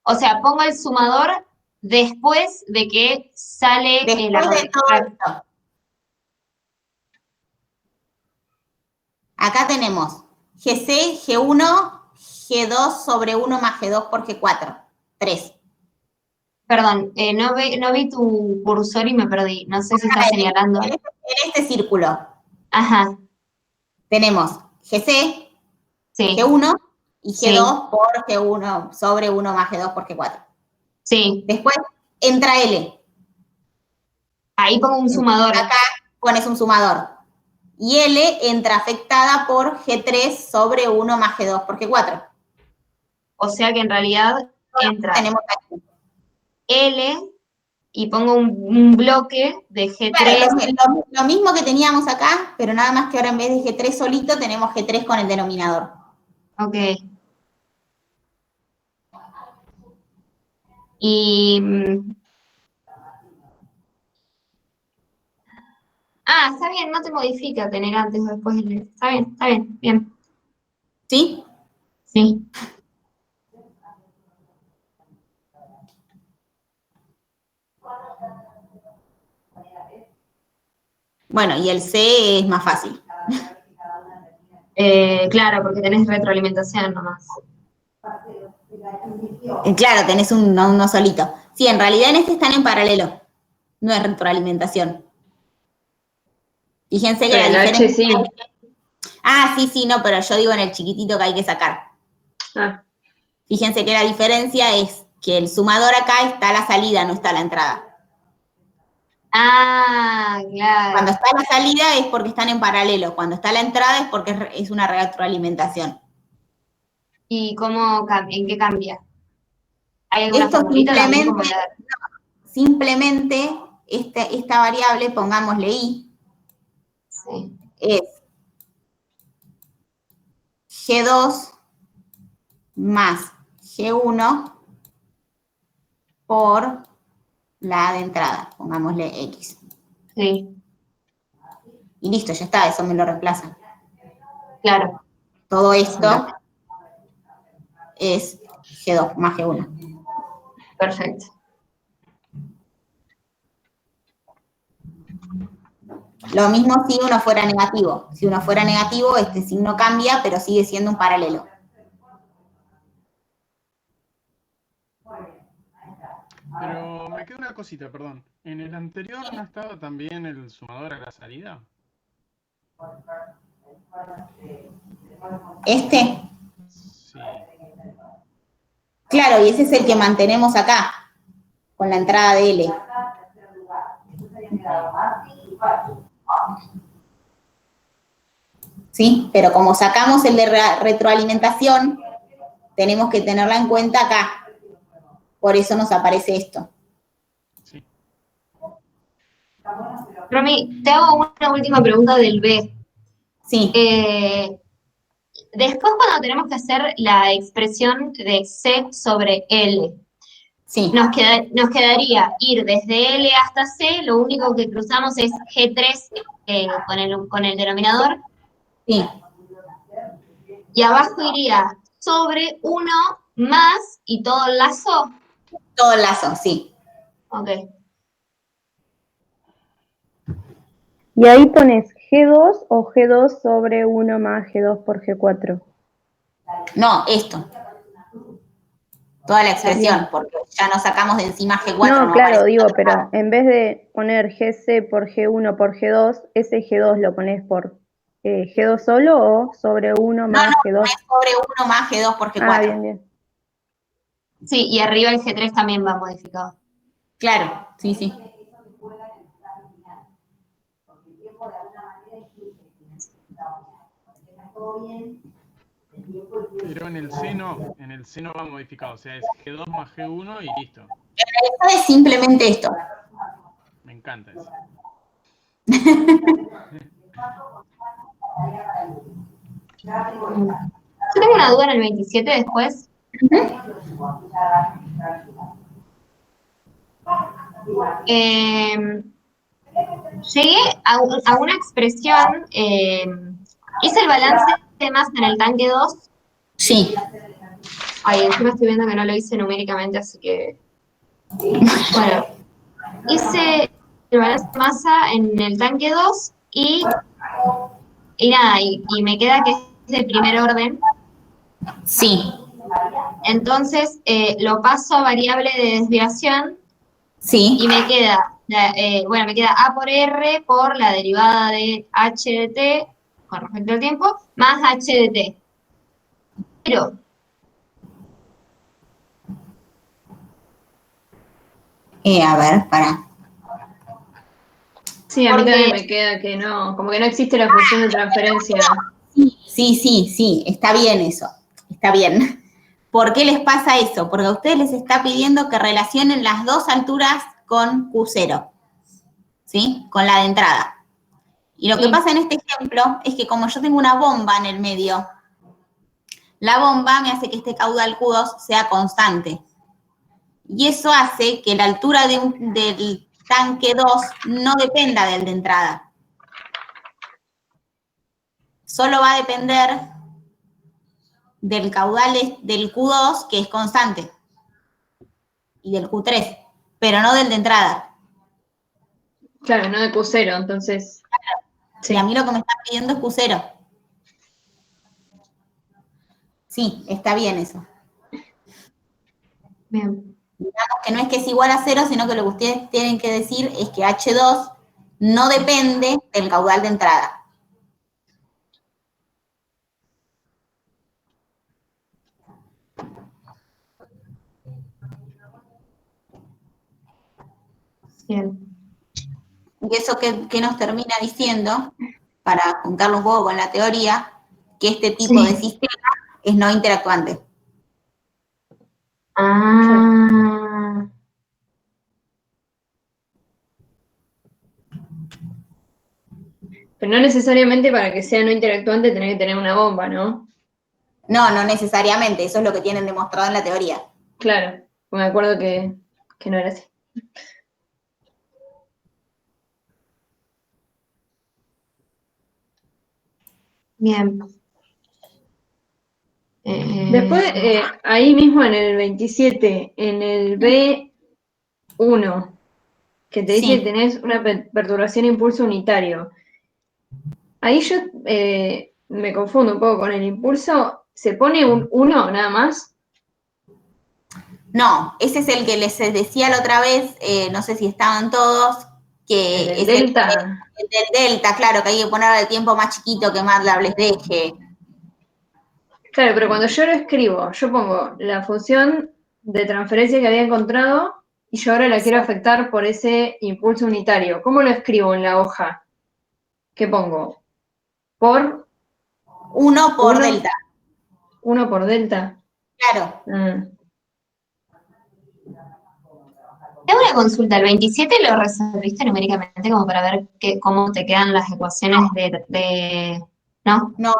O sea, pongo el sumador después de que sale después de todo esto. Acá tenemos GC, G1, G2 sobre 1 más G2 por G4. 3. Perdón, no vi tu cursor y me perdí. No sé si estás señalando. En este círculo. Ajá. Tenemos GC, sí. G1 y G2 por G1 sobre 1 más G2 por G4. Sí. Después entra L. Ahí pongo un sumador. Acá pones un sumador. Y L entra afectada por G3 sobre 1 más G2 por G4. O sea que en realidad entra L y pongo un bloque de G3. Claro, lo mismo que teníamos acá, pero nada más que ahora en vez de G3 solito tenemos G3 con el denominador. Ok. Y... está bien, no te modifica tener antes o después. Está bien, bien. ¿Sí? Sí. Bueno, y el C es más fácil. Claro, porque tenés retroalimentación nomás. Claro, tenés uno solito. Sí, en realidad en este están en paralelo. No es retroalimentación. Fíjense que pero la el diferencia... H sí. sí, no, pero yo digo en el chiquitito que hay que sacar. Fíjense que la diferencia es que el sumador acá está la salida, no está la entrada. Claro. Cuando está la salida es porque están en paralelo. Cuando está la entrada es porque es una retroalimentación. ¿Y en qué cambia? ¿Hay alguna Esto formulita también como simplemente esta variable, pongámosle I, es G2 más G1 por la A de entrada, pongámosle X. Sí. Y listo, ya está, eso me lo reemplaza. Claro. Todo esto es G2 más G1. Perfecto. Lo mismo si uno fuera negativo. Si uno fuera negativo, este signo cambia, pero sigue siendo un paralelo. Pero me queda una cosita, perdón. ¿En el anterior no estaba también el sumador a la salida? ¿Este? Sí. Claro, y ese es el que mantenemos acá, con la entrada de L. ¿Sí? Pero como sacamos el de retroalimentación, tenemos que tenerla en cuenta acá. Por eso nos aparece esto. Sí. Romy, te hago una última pregunta del B. Sí. Después, cuando tenemos que hacer la expresión de C sobre L, sí. nos quedaría ir desde L hasta C, lo único que cruzamos es G3 con el denominador. Sí. Y abajo iría sobre 1 más y todo el lazo. Todo el lazo, sí. Ok. Y ahí pones G2 o G2 sobre 1 más G2 por G4. No, esto. Toda la expresión, porque ya nos sacamos de encima G4. No, claro, digo, pero en vez de poner GC por G1 por G2, ese G2 lo pones por G2 solo o sobre 1 más G2. No, es sobre 1 más G2 por G4. Ah, bien, bien. Sí, y arriba el G3 también va modificado. Claro, sí, sí. Pero en el seno va modificado, o sea, es G2 más G1 y listo. Eso es simplemente esto. Me encanta eso. Yo tengo una duda en el 27 después. Llegué a una expresión, ¿hice el balance de masa en el tanque 2? Sí. Ay, encima estoy viendo que no lo hice numéricamente, así que... Bueno, hice el balance de masa en el tanque 2 y nada, y me queda que es de primer orden. Sí. Entonces, lo paso a variable de desviación. Sí. Y me queda, me queda A por R por la derivada de H de T, con respecto al tiempo, más H de T. Pero... a ver, para. Sí, a mí también me queda que no, como que no existe la función de transferencia. Sí, está bien eso, está bien. ¿Por qué les pasa eso? Porque a ustedes les está pidiendo que relacionen las dos alturas con Q0, ¿sí? Con la de entrada. Y lo que pasa en este ejemplo es que como yo tengo una bomba en el medio, la bomba me hace que este caudal Q2 sea constante. Y eso hace que la altura del tanque 2 no dependa del de entrada. Solo va a depender del caudal del Q2, que es constante, y del Q3, pero no del de entrada. Claro, no de Q0, entonces... Sí. Y a mí lo que me están pidiendo es Q0. Sí, está bien eso. Bien. Digamos que no es que es igual a 0, sino que lo que ustedes tienen que decir es que H2 no depende del caudal de entrada. Bien. Y eso que nos termina diciendo, para juntarlo un poco con la teoría, que este tipo de sistema es no interactuante. Ah. Pero no necesariamente para que sea no interactuante tener que tener una bomba, ¿no? No, no necesariamente, eso es lo que tienen demostrado en la teoría. Claro, me acuerdo que no era así. Bien. Después, ahí mismo en el 27, en el B1, que te dice que tenés una perturbación impulso unitario. Ahí yo me confundo un poco con el impulso. ¿Se pone un 1 nada más? No, ese es el que les decía la otra vez, no sé si estaban todos, que ¿El del delta? El del delta, claro, que hay que poner el tiempo más chiquito que MATLAB les deje. Claro, pero cuando yo lo escribo, yo pongo la función de transferencia que había encontrado y yo ahora la quiero afectar por ese impulso unitario. ¿Cómo lo escribo en la hoja? ¿Qué pongo? ¿Por? 1 por delta. 1 por delta. Claro. Tengo una consulta, ¿el 27 lo resolviste numéricamente como para ver cómo te quedan las ecuaciones de... ¿No? No.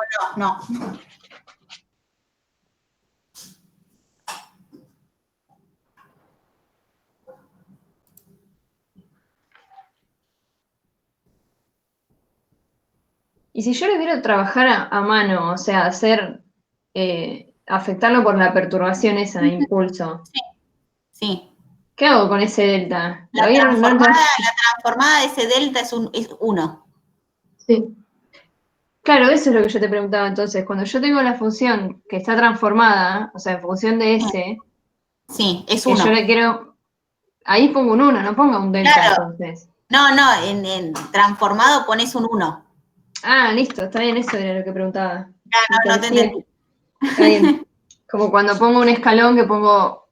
Y si yo lo quiero trabajar a mano, o sea, hacer, afectarlo por la perturbación esa, impulso. Sí. ¿Qué hago con ese delta? La transformada de ese delta es 1. Sí. Claro, eso es lo que yo te preguntaba entonces. Cuando yo tengo la función que está transformada, o sea, en función de S, sí, es que 1. yo le quiero, ahí pongo un 1, no pongo un delta entonces. No, en transformado pones un 1. Ah, listo, está bien, eso era lo que preguntaba. No te entendí. Está bien. Como cuando pongo un escalón que pongo,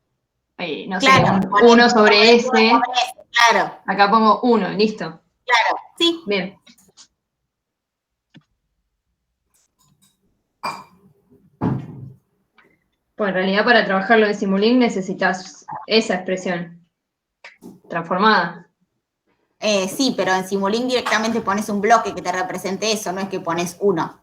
no sé, un 1 sobre S. Claro. Acá pongo 1, listo. Claro, sí. Bien. Pues en realidad para trabajarlo en Simulink necesitas esa expresión transformada. Sí, pero en Simulink directamente pones un bloque que te represente eso, no es que pones 1.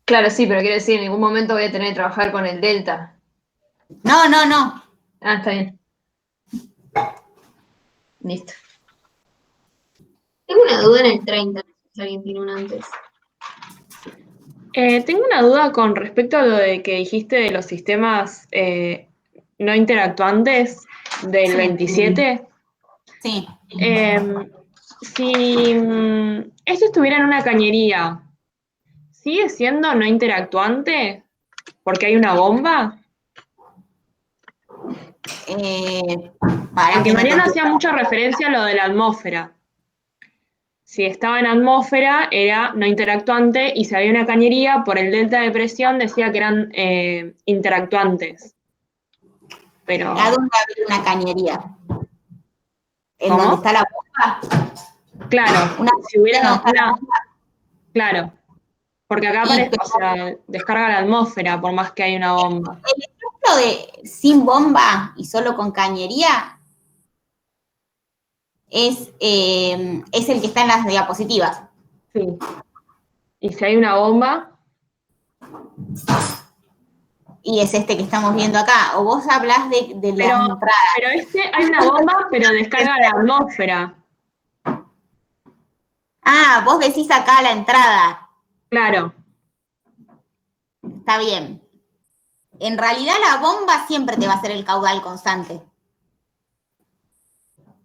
Claro, sí, pero quiero decir, en ningún momento voy a tener que trabajar con el delta. No. Ah, está bien. Listo. Tengo una duda en el 30, si alguien tiene una antes. Tengo una duda con respecto a lo de que dijiste de los sistemas no interactuantes del 27. Sí. Si esto estuviera en una cañería, ¿sigue siendo no interactuante? ¿Porque hay una bomba? Porque Mariana hacía mucha referencia a lo de la atmósfera. Si estaba en atmósfera era no interactuante y si había una cañería, por el delta de presión decía que eran interactuantes. Pero... ¿A dónde había una cañería? ¿En dónde está la bomba? Claro, si hubiera una... Claro, porque acá aparece, o sea, descarga la atmósfera por más que haya una bomba. El ejemplo de sin bomba y solo con cañería es el que está en las diapositivas. Sí. ¿Y si hay una bomba? Y es este que estamos viendo acá. O vos hablás de la entrada. Pero hay una bomba, pero descarga la atmósfera. Ah, vos decís acá la entrada. Claro. Está bien. En realidad la bomba siempre te va a ser el caudal constante.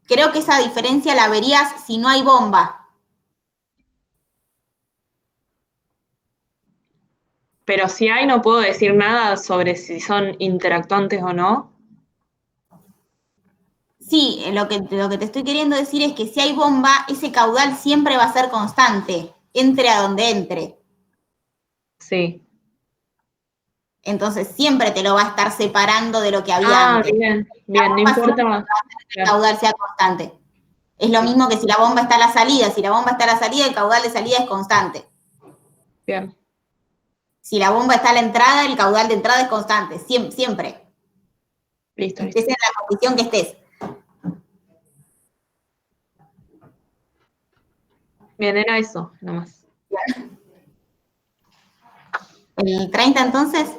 Creo que esa diferencia la verías si no hay bomba. Pero si hay, no puedo decir nada sobre si son interactuantes o no. Sí, lo que te estoy queriendo decir es que si hay bomba, ese caudal siempre va a ser constante, entre a donde entre. Sí. Entonces siempre te lo va a estar separando de lo que había antes. Bien, no importa. Que el caudal sea constante. Es lo mismo que si la bomba está a la salida. Si la bomba está a la salida, el caudal de salida es constante. Bien. Si la bomba está a la entrada, el caudal de entrada es constante. Siempre. Listo. Estés en la posición que estés. Bien, era eso, nomás. ¿El 30 entonces?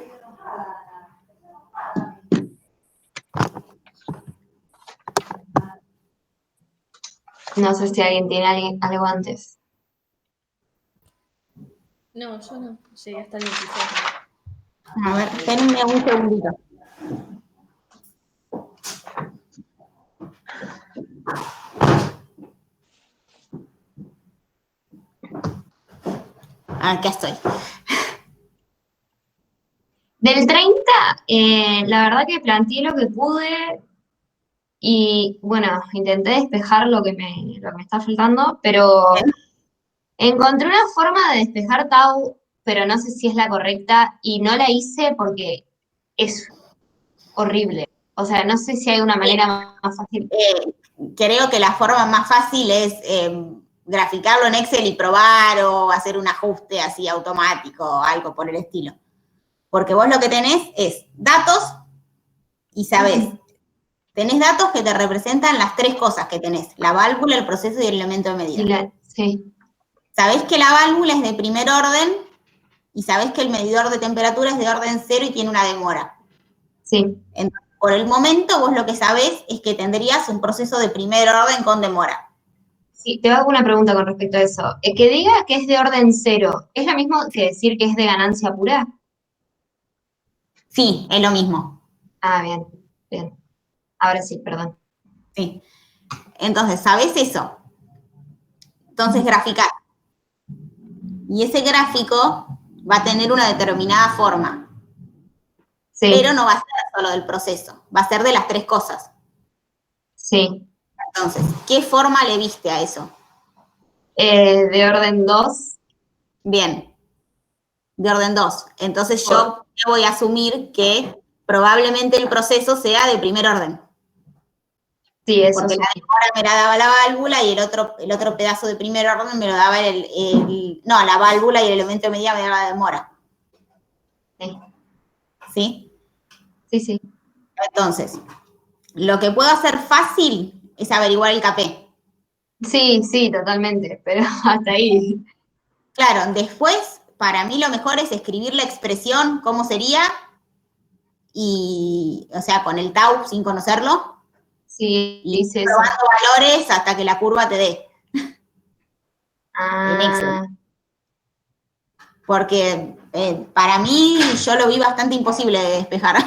No sé si alguien tiene algo antes. No, yo no. Llegué hasta el 26. A ver, espérenme un segundito. Acá estoy. Del 30, la verdad que planteé lo que pude y, bueno, intenté despejar lo que me está faltando, pero Bien. encontré una forma de despejar Tau, pero no sé si es la correcta y no la hice porque es horrible. O sea, no sé si hay una manera más fácil. Creo que la forma más fácil es graficarlo en Excel y probar o hacer un ajuste así automático o algo por el estilo. Porque vos lo que tenés es datos y sabés. Tenés datos que te representan las tres cosas que tenés: la válvula, el proceso y el elemento de medida. Sí. Sabés que la válvula es de primer orden y sabés que el medidor de temperatura es de orden 0 y tiene una demora. Sí. Entonces, por el momento, vos lo que sabés es que tendrías un proceso de primer orden con demora. Sí, te hago una pregunta con respecto a eso. Que diga que es de orden 0, ¿es lo mismo que decir que es de ganancia pura? Sí, es lo mismo. Ah, bien, bien. Ahora sí, perdón. Sí. Entonces, ¿sabés eso? Entonces, graficar. Y ese gráfico va a tener una determinada forma. Sí. Pero no va a ser solo del proceso, va a ser de las tres cosas. Sí. Entonces, ¿qué forma le viste a eso? De orden 2. Bien, de orden 2. Entonces yo voy a asumir que probablemente el proceso sea de primer orden. Sí, eso porque sí. la demora me la daba la válvula y el otro pedazo de primer orden me lo daba no, la válvula y el elemento de medida me daba la demora. Sí. ¿Sí? Sí, sí. Entonces, lo que puedo hacer fácil es averiguar el KP. Sí, sí, totalmente, pero hasta ahí. Claro, después, para mí lo mejor es escribir la expresión, cómo sería, y, o sea, con el tau sin conocerlo, Sí, y hice eso. probando valores hasta que la curva te dé. En Excel. Porque para mí yo lo vi bastante imposible de despejar.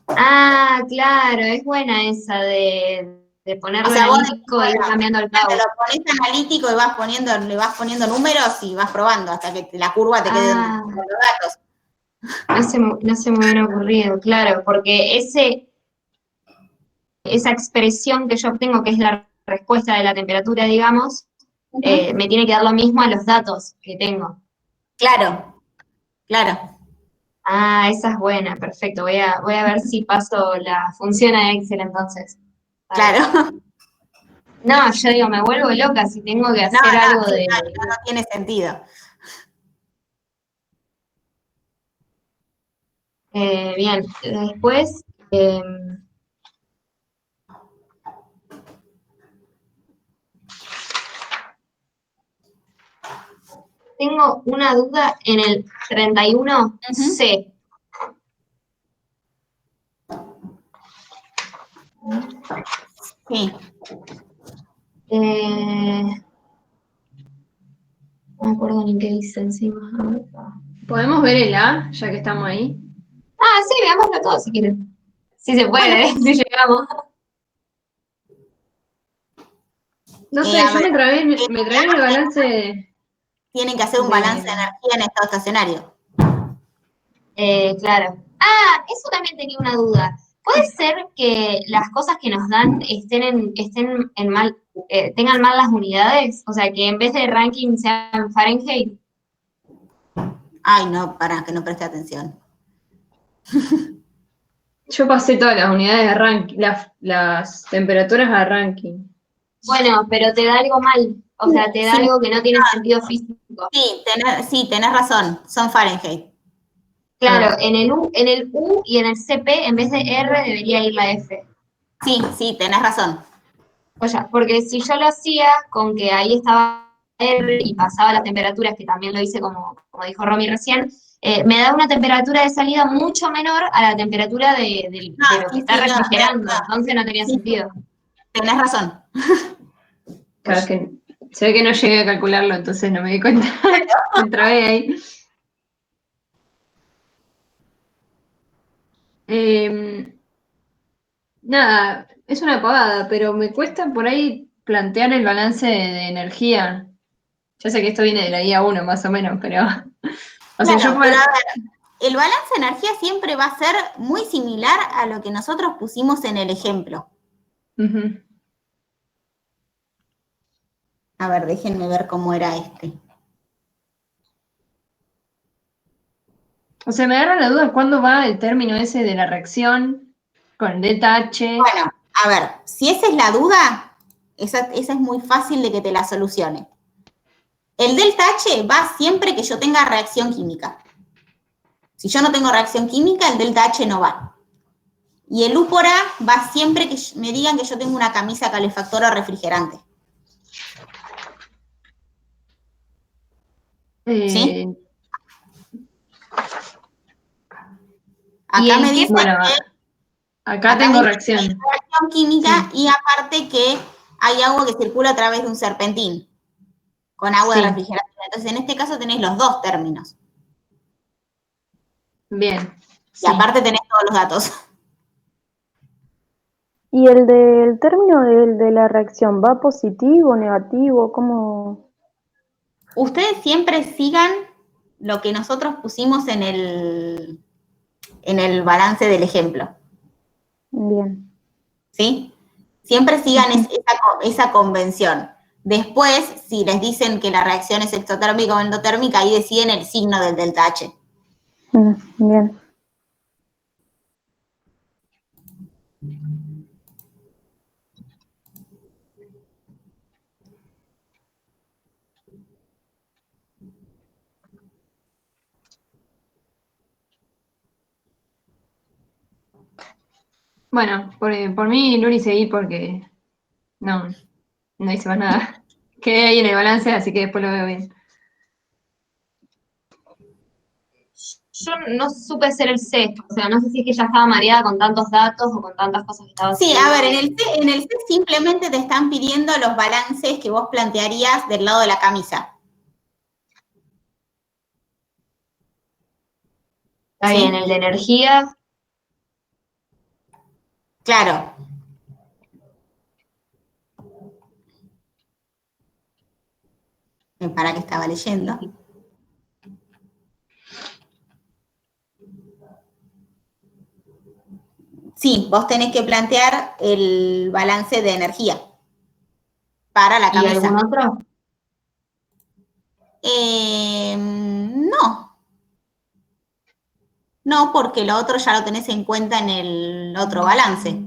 Ah, claro, es buena esa de ponerlo O sea, vos analítico e ir cambiando el tau. lo pones analítico y le vas poniendo números y vas probando hasta que la curva te quede con los datos. No se me hubiera ocurrido, claro, porque esa expresión que yo obtengo, que es la respuesta de la temperatura, digamos, me tiene que dar lo mismo a los datos que tengo. Claro, claro. Ah, esa es buena, perfecto. Voy a ver si paso la función a Excel entonces. Claro. No, yo digo, me vuelvo loca si tengo que hacer algo sí, de... no tiene sentido. Bien, después... tengo una duda en el 31C. Sí. No me acuerdo ni qué dice encima. A ver. ¿Podemos ver el A, ya que estamos ahí? Ah, sí, veámoslo todo si quieren. Si se puede, si llegamos. No sé, yo me trabé en el balance. Tienen que hacer un balance de energía en estado estacionario. Claro. Ah, eso también tenía una duda. ¿Puede ser que las cosas que nos dan tengan mal las unidades? O sea, que en vez de ranking sean Fahrenheit. Ay, no, para que no preste atención. Yo pasé todas las unidades de ranking, las temperaturas a ranking. Bueno, pero te da algo mal. O sea, te da algo que no tiene sentido físico. Sí, tenés razón. Son Fahrenheit. Claro, en el U y en el CP, en vez de R, debería ir la F. Sí, tenés razón. O sea, porque si yo lo hacía con que ahí estaba R y pasaba las temperaturas, que también lo hice como dijo Romy recién, me da una temperatura de salida mucho menor a la temperatura de lo que está refrigerando. Entonces no tenía sentido. Tenés razón. Claro, es que se ve que no llegué a calcularlo, entonces no me di cuenta. Me trabé ahí. Nada, es una pavada, pero me cuesta por ahí plantear el balance de energía. Yo sé que esto viene de la guía 1 más o menos, pero... O sea, Claro, yo puedo... pero a ver, el balance de energía siempre va a ser muy similar a lo que nosotros pusimos en el ejemplo. Ujú. A ver, déjenme ver cómo era este. O sea, me agarra la duda cuándo va el término ese de la reacción con el delta H. Bueno, a ver, si esa es la duda, esa es muy fácil de que te la solucione. El delta H va siempre que yo tenga reacción química. Si yo no tengo reacción química, el delta H no va. Y el U por A va siempre que me digan que yo tengo una camisa calefactora o refrigerante. ¿Sí? Acá me dice bueno, que acá tengo me dice reacción. que hay reacción química y aparte que hay agua que circula a través de un serpentín con agua de refrigeración. Entonces, en este caso tenés los dos términos. Bien. Y aparte tenés todos los datos. ¿Y el del término de la reacción va positivo, negativo? ¿Cómo? Ustedes siempre sigan lo que nosotros pusimos en el balance del ejemplo. Bien. ¿Sí? Siempre sigan esa convención. Después, si les dicen que la reacción es exotérmica o endotérmica, ahí deciden el signo del delta H. Bien. Bueno, por mí, Luli, seguí porque no hice más nada. Quedé ahí en el balance, así que después lo veo bien. Yo no supe hacer el C, o sea, no sé si es que ya estaba mareada con tantos datos o con tantas cosas que estaba haciendo. Sí, a ver, en el C simplemente te están pidiendo los balances que vos plantearías del lado de la camisa. Está bien, el de energía. Claro. Para que estaba leyendo. Sí, vos tenés que plantear el balance de energía para la camisa. ¿Y algún otro? No. No, porque lo otro ya lo tenés en cuenta en el otro balance.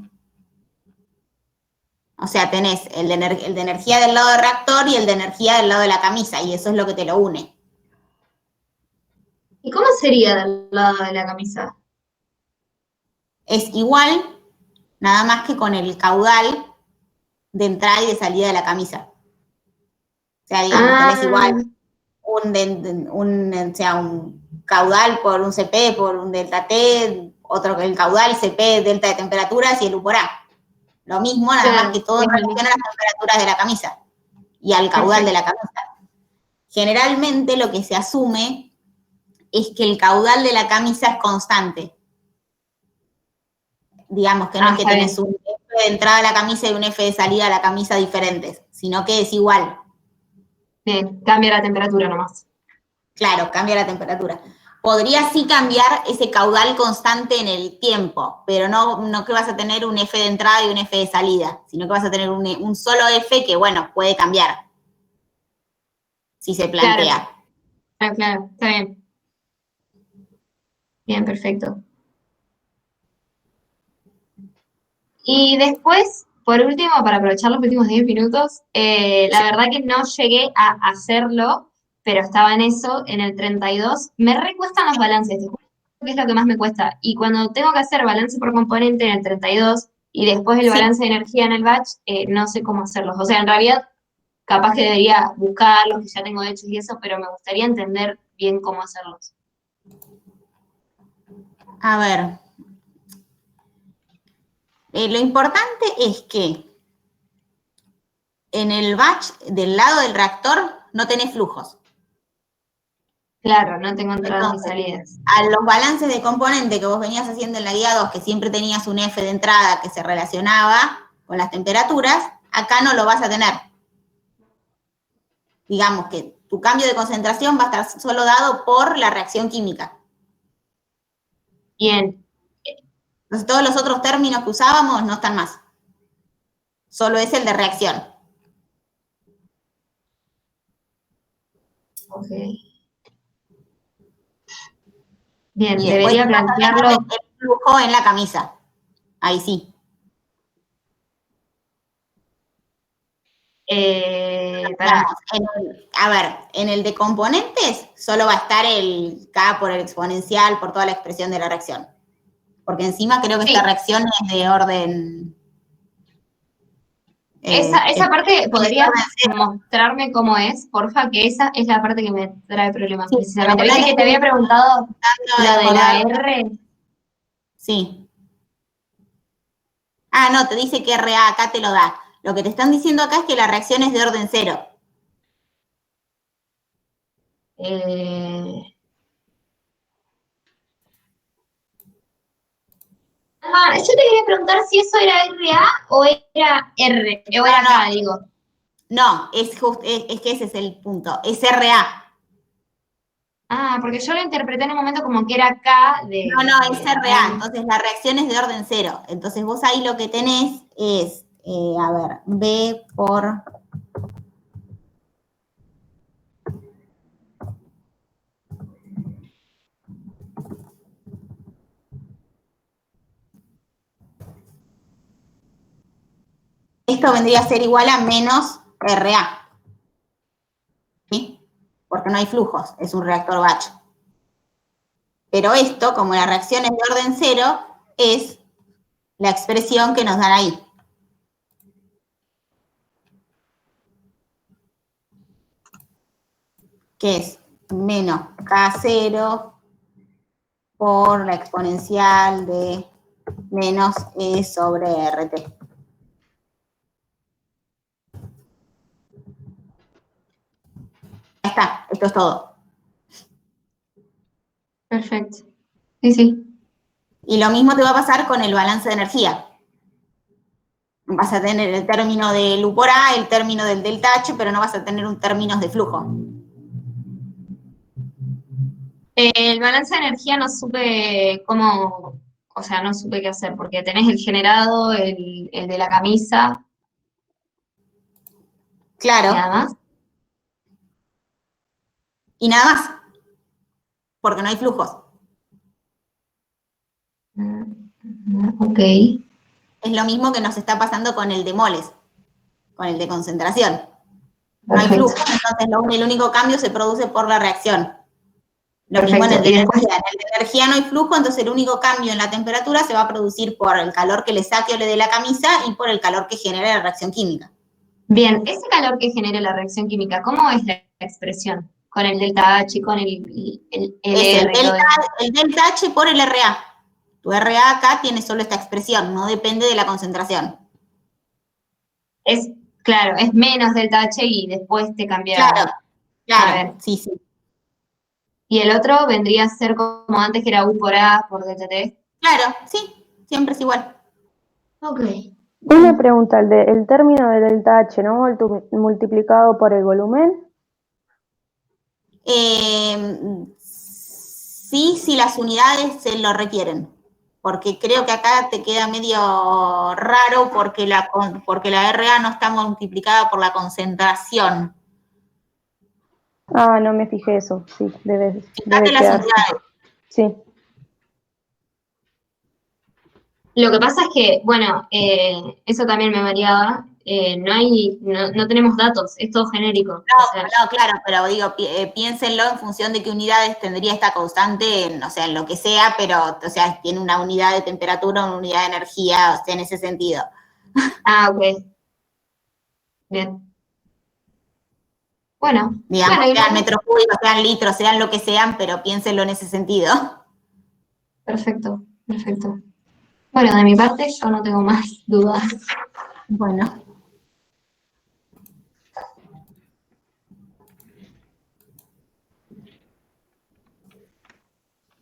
O sea, tenés el de energía del lado del reactor y el de energía del lado de la camisa, y eso es lo que te lo une. ¿Y cómo sería del lado de la camisa? Es igual, nada más que con el caudal de entrada y de salida de la camisa. O sea, digamos, tenés igual un caudal por un CP, por un delta T, otro que el caudal CP, delta de temperaturas y el U por A. Lo mismo, nada más que todo en relación a las temperaturas de la camisa y al caudal de la camisa. Generalmente lo que se asume es que el caudal de la camisa es constante. Digamos que no es que tenés un F de entrada a la camisa y un F de salida a la camisa diferentes, sino que es igual. Bien, cambia la temperatura nomás. Claro, cambia la temperatura. Podría sí cambiar ese caudal constante en el tiempo, pero no que vas a tener un F de entrada y un F de salida, sino que vas a tener un solo F que, bueno, puede cambiar, si se plantea. Claro, está bien. Bien, perfecto. Y después, por último, para aprovechar los últimos 10 minutos, la verdad que no llegué a hacerlo, pero estaba en eso, en el 32. Me recuestan los balances, te juro que es lo que más me cuesta. Y cuando tengo que hacer balance por componente en el 32 y después el balance de energía en el batch, no sé cómo hacerlos. O sea, en realidad, capaz que debería buscar los que ya tengo hechos y eso, pero me gustaría entender bien cómo hacerlos. A ver. Lo importante es que en el batch del lado del reactor no tenés flujos. Claro, no tengo entradas ni salidas. A los balances de componente que vos venías haciendo en la guía 2, que siempre tenías un F de entrada que se relacionaba con las temperaturas, acá no lo vas a tener. Digamos que tu cambio de concentración va a estar solo dado por la reacción química. Bien. Entonces todos los otros términos que usábamos no están más. Solo es el de reacción. Ok. Bien, Y después debería estás hablando plantearlo. del flujo en la camisa. Ahí sí. Pará. A ver, en el de componentes solo va a estar el K por el exponencial, por toda la expresión de la reacción. Porque encima creo que Sí. esta reacción es de orden... Esa parte, ¿podrías orden cero. mostrarme cómo es? Porfa, que esa es la parte que me trae problemas, Sí, precisamente. pero ¿Viste que te había preguntado lo de la R? Sí. Ah, no, te dice que RA acá te lo da. Lo que te están diciendo acá es que la reacción es de orden cero. Yo te quería preguntar si eso era RA o era R, o era K, digo. No, es que ese es el punto. Es RA. Ah, porque yo lo interpreté en un momento como que era K de... No, es RA. Entonces la reacción es de orden cero. Entonces vos ahí lo que tenés es, a ver, B por... Esto vendría a ser igual a menos RA. ¿Sí? Porque no hay flujos, es un reactor batch. Pero esto, como la reacción es de orden cero, es la expresión que nos dan ahí. Que es menos K0 por la exponencial de menos E sobre RT. Ahí está, esto es todo. Perfecto. Sí, sí. Y lo mismo te va a pasar con el balance de energía. Vas a tener el término del U por A, el término del delta H, pero no vas a tener un término de flujo. El balance de energía no supe cómo, o sea, no supe qué hacer, porque tenés el generado, el de la camisa, Claro. y nada más. Y nada más. Porque no hay flujos. Ok. Es lo mismo que nos está pasando con el de moles, con el de concentración. No hay Perfecto. flujo, entonces el único cambio se produce por la reacción. Lo Perfecto. mismo en el de Y después- energía. En el de energía no hay flujo, entonces el único cambio en la temperatura se va a producir por el calor que le saque o le dé la camisa y por el calor que genera la reacción química. Bien, ese calor que genera la reacción química, ¿cómo es la expresión? Con el delta H, con el Es R y todo eso. el delta H por el RA. Tu RA acá tiene solo esta expresión, no depende de la concentración. Claro, es menos delta H y después te cambia. Claro, A ver. sí, sí. Y el otro vendría a ser como antes, que era U por A por DTT. Claro, sí, siempre es igual. Ok. Una pregunta, el término de delta H, ¿no? Multiplicado por el volumen. Sí, si las unidades se lo requieren. Porque creo que acá te queda medio raro porque la RA no está multiplicada por la concentración. Ah, no me fijé eso, sí, debe Fíjate las quedar. unidades. Sí. Lo que pasa es que, bueno, eso también me variaba. No tenemos datos, es todo genérico. No, claro, pero digo, piénsenlo en función de qué unidades tendría esta constante, o sea, en lo que sea, pero, o sea, tiene una unidad de temperatura, una unidad de energía, o sea, en ese sentido. Ah, ok. Bien. Bueno. Digamos, sean metros cúbicos, sean litros, sean lo que sean, pero piénsenlo en ese sentido. Perfecto, perfecto. Bueno, de mi parte yo no tengo más dudas. Bueno.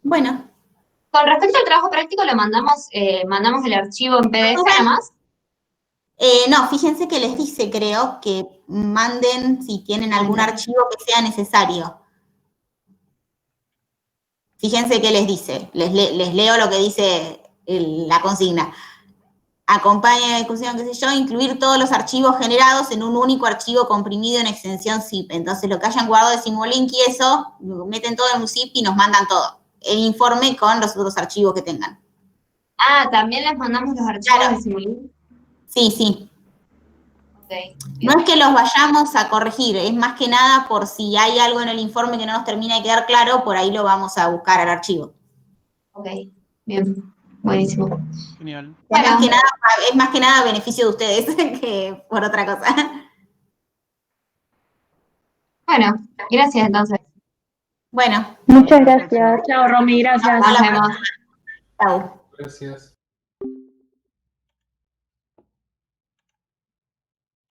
Bueno. Con respecto al trabajo práctico, lo mandamos el archivo en PDF nada más. No, fíjense que les dice, creo, que manden si tienen algún archivo que sea necesario. Fíjense qué les dice. Les leo lo que dice la consigna. Acompaña la discusión, qué sé yo, incluir todos los archivos generados en un único archivo comprimido en extensión zip. Entonces, lo que hayan guardado de Simulink y eso, meten todo en un zip y nos mandan todo. El informe con los otros archivos que tengan. Ah, ¿también les mandamos los archivos Claro. de Simulink? Sí, sí. Okay. No es que los vayamos a corregir, es más que nada por si hay algo en el informe que no nos termina de quedar claro, por ahí lo vamos a buscar al archivo. Ok, bien, buenísimo. Genial. Bueno, Es más que nada beneficio de ustedes que por otra cosa. bueno, gracias entonces. Bueno, Muchas gracias. Chao, Romy, gracias. Nos vemos. chau. Gracias.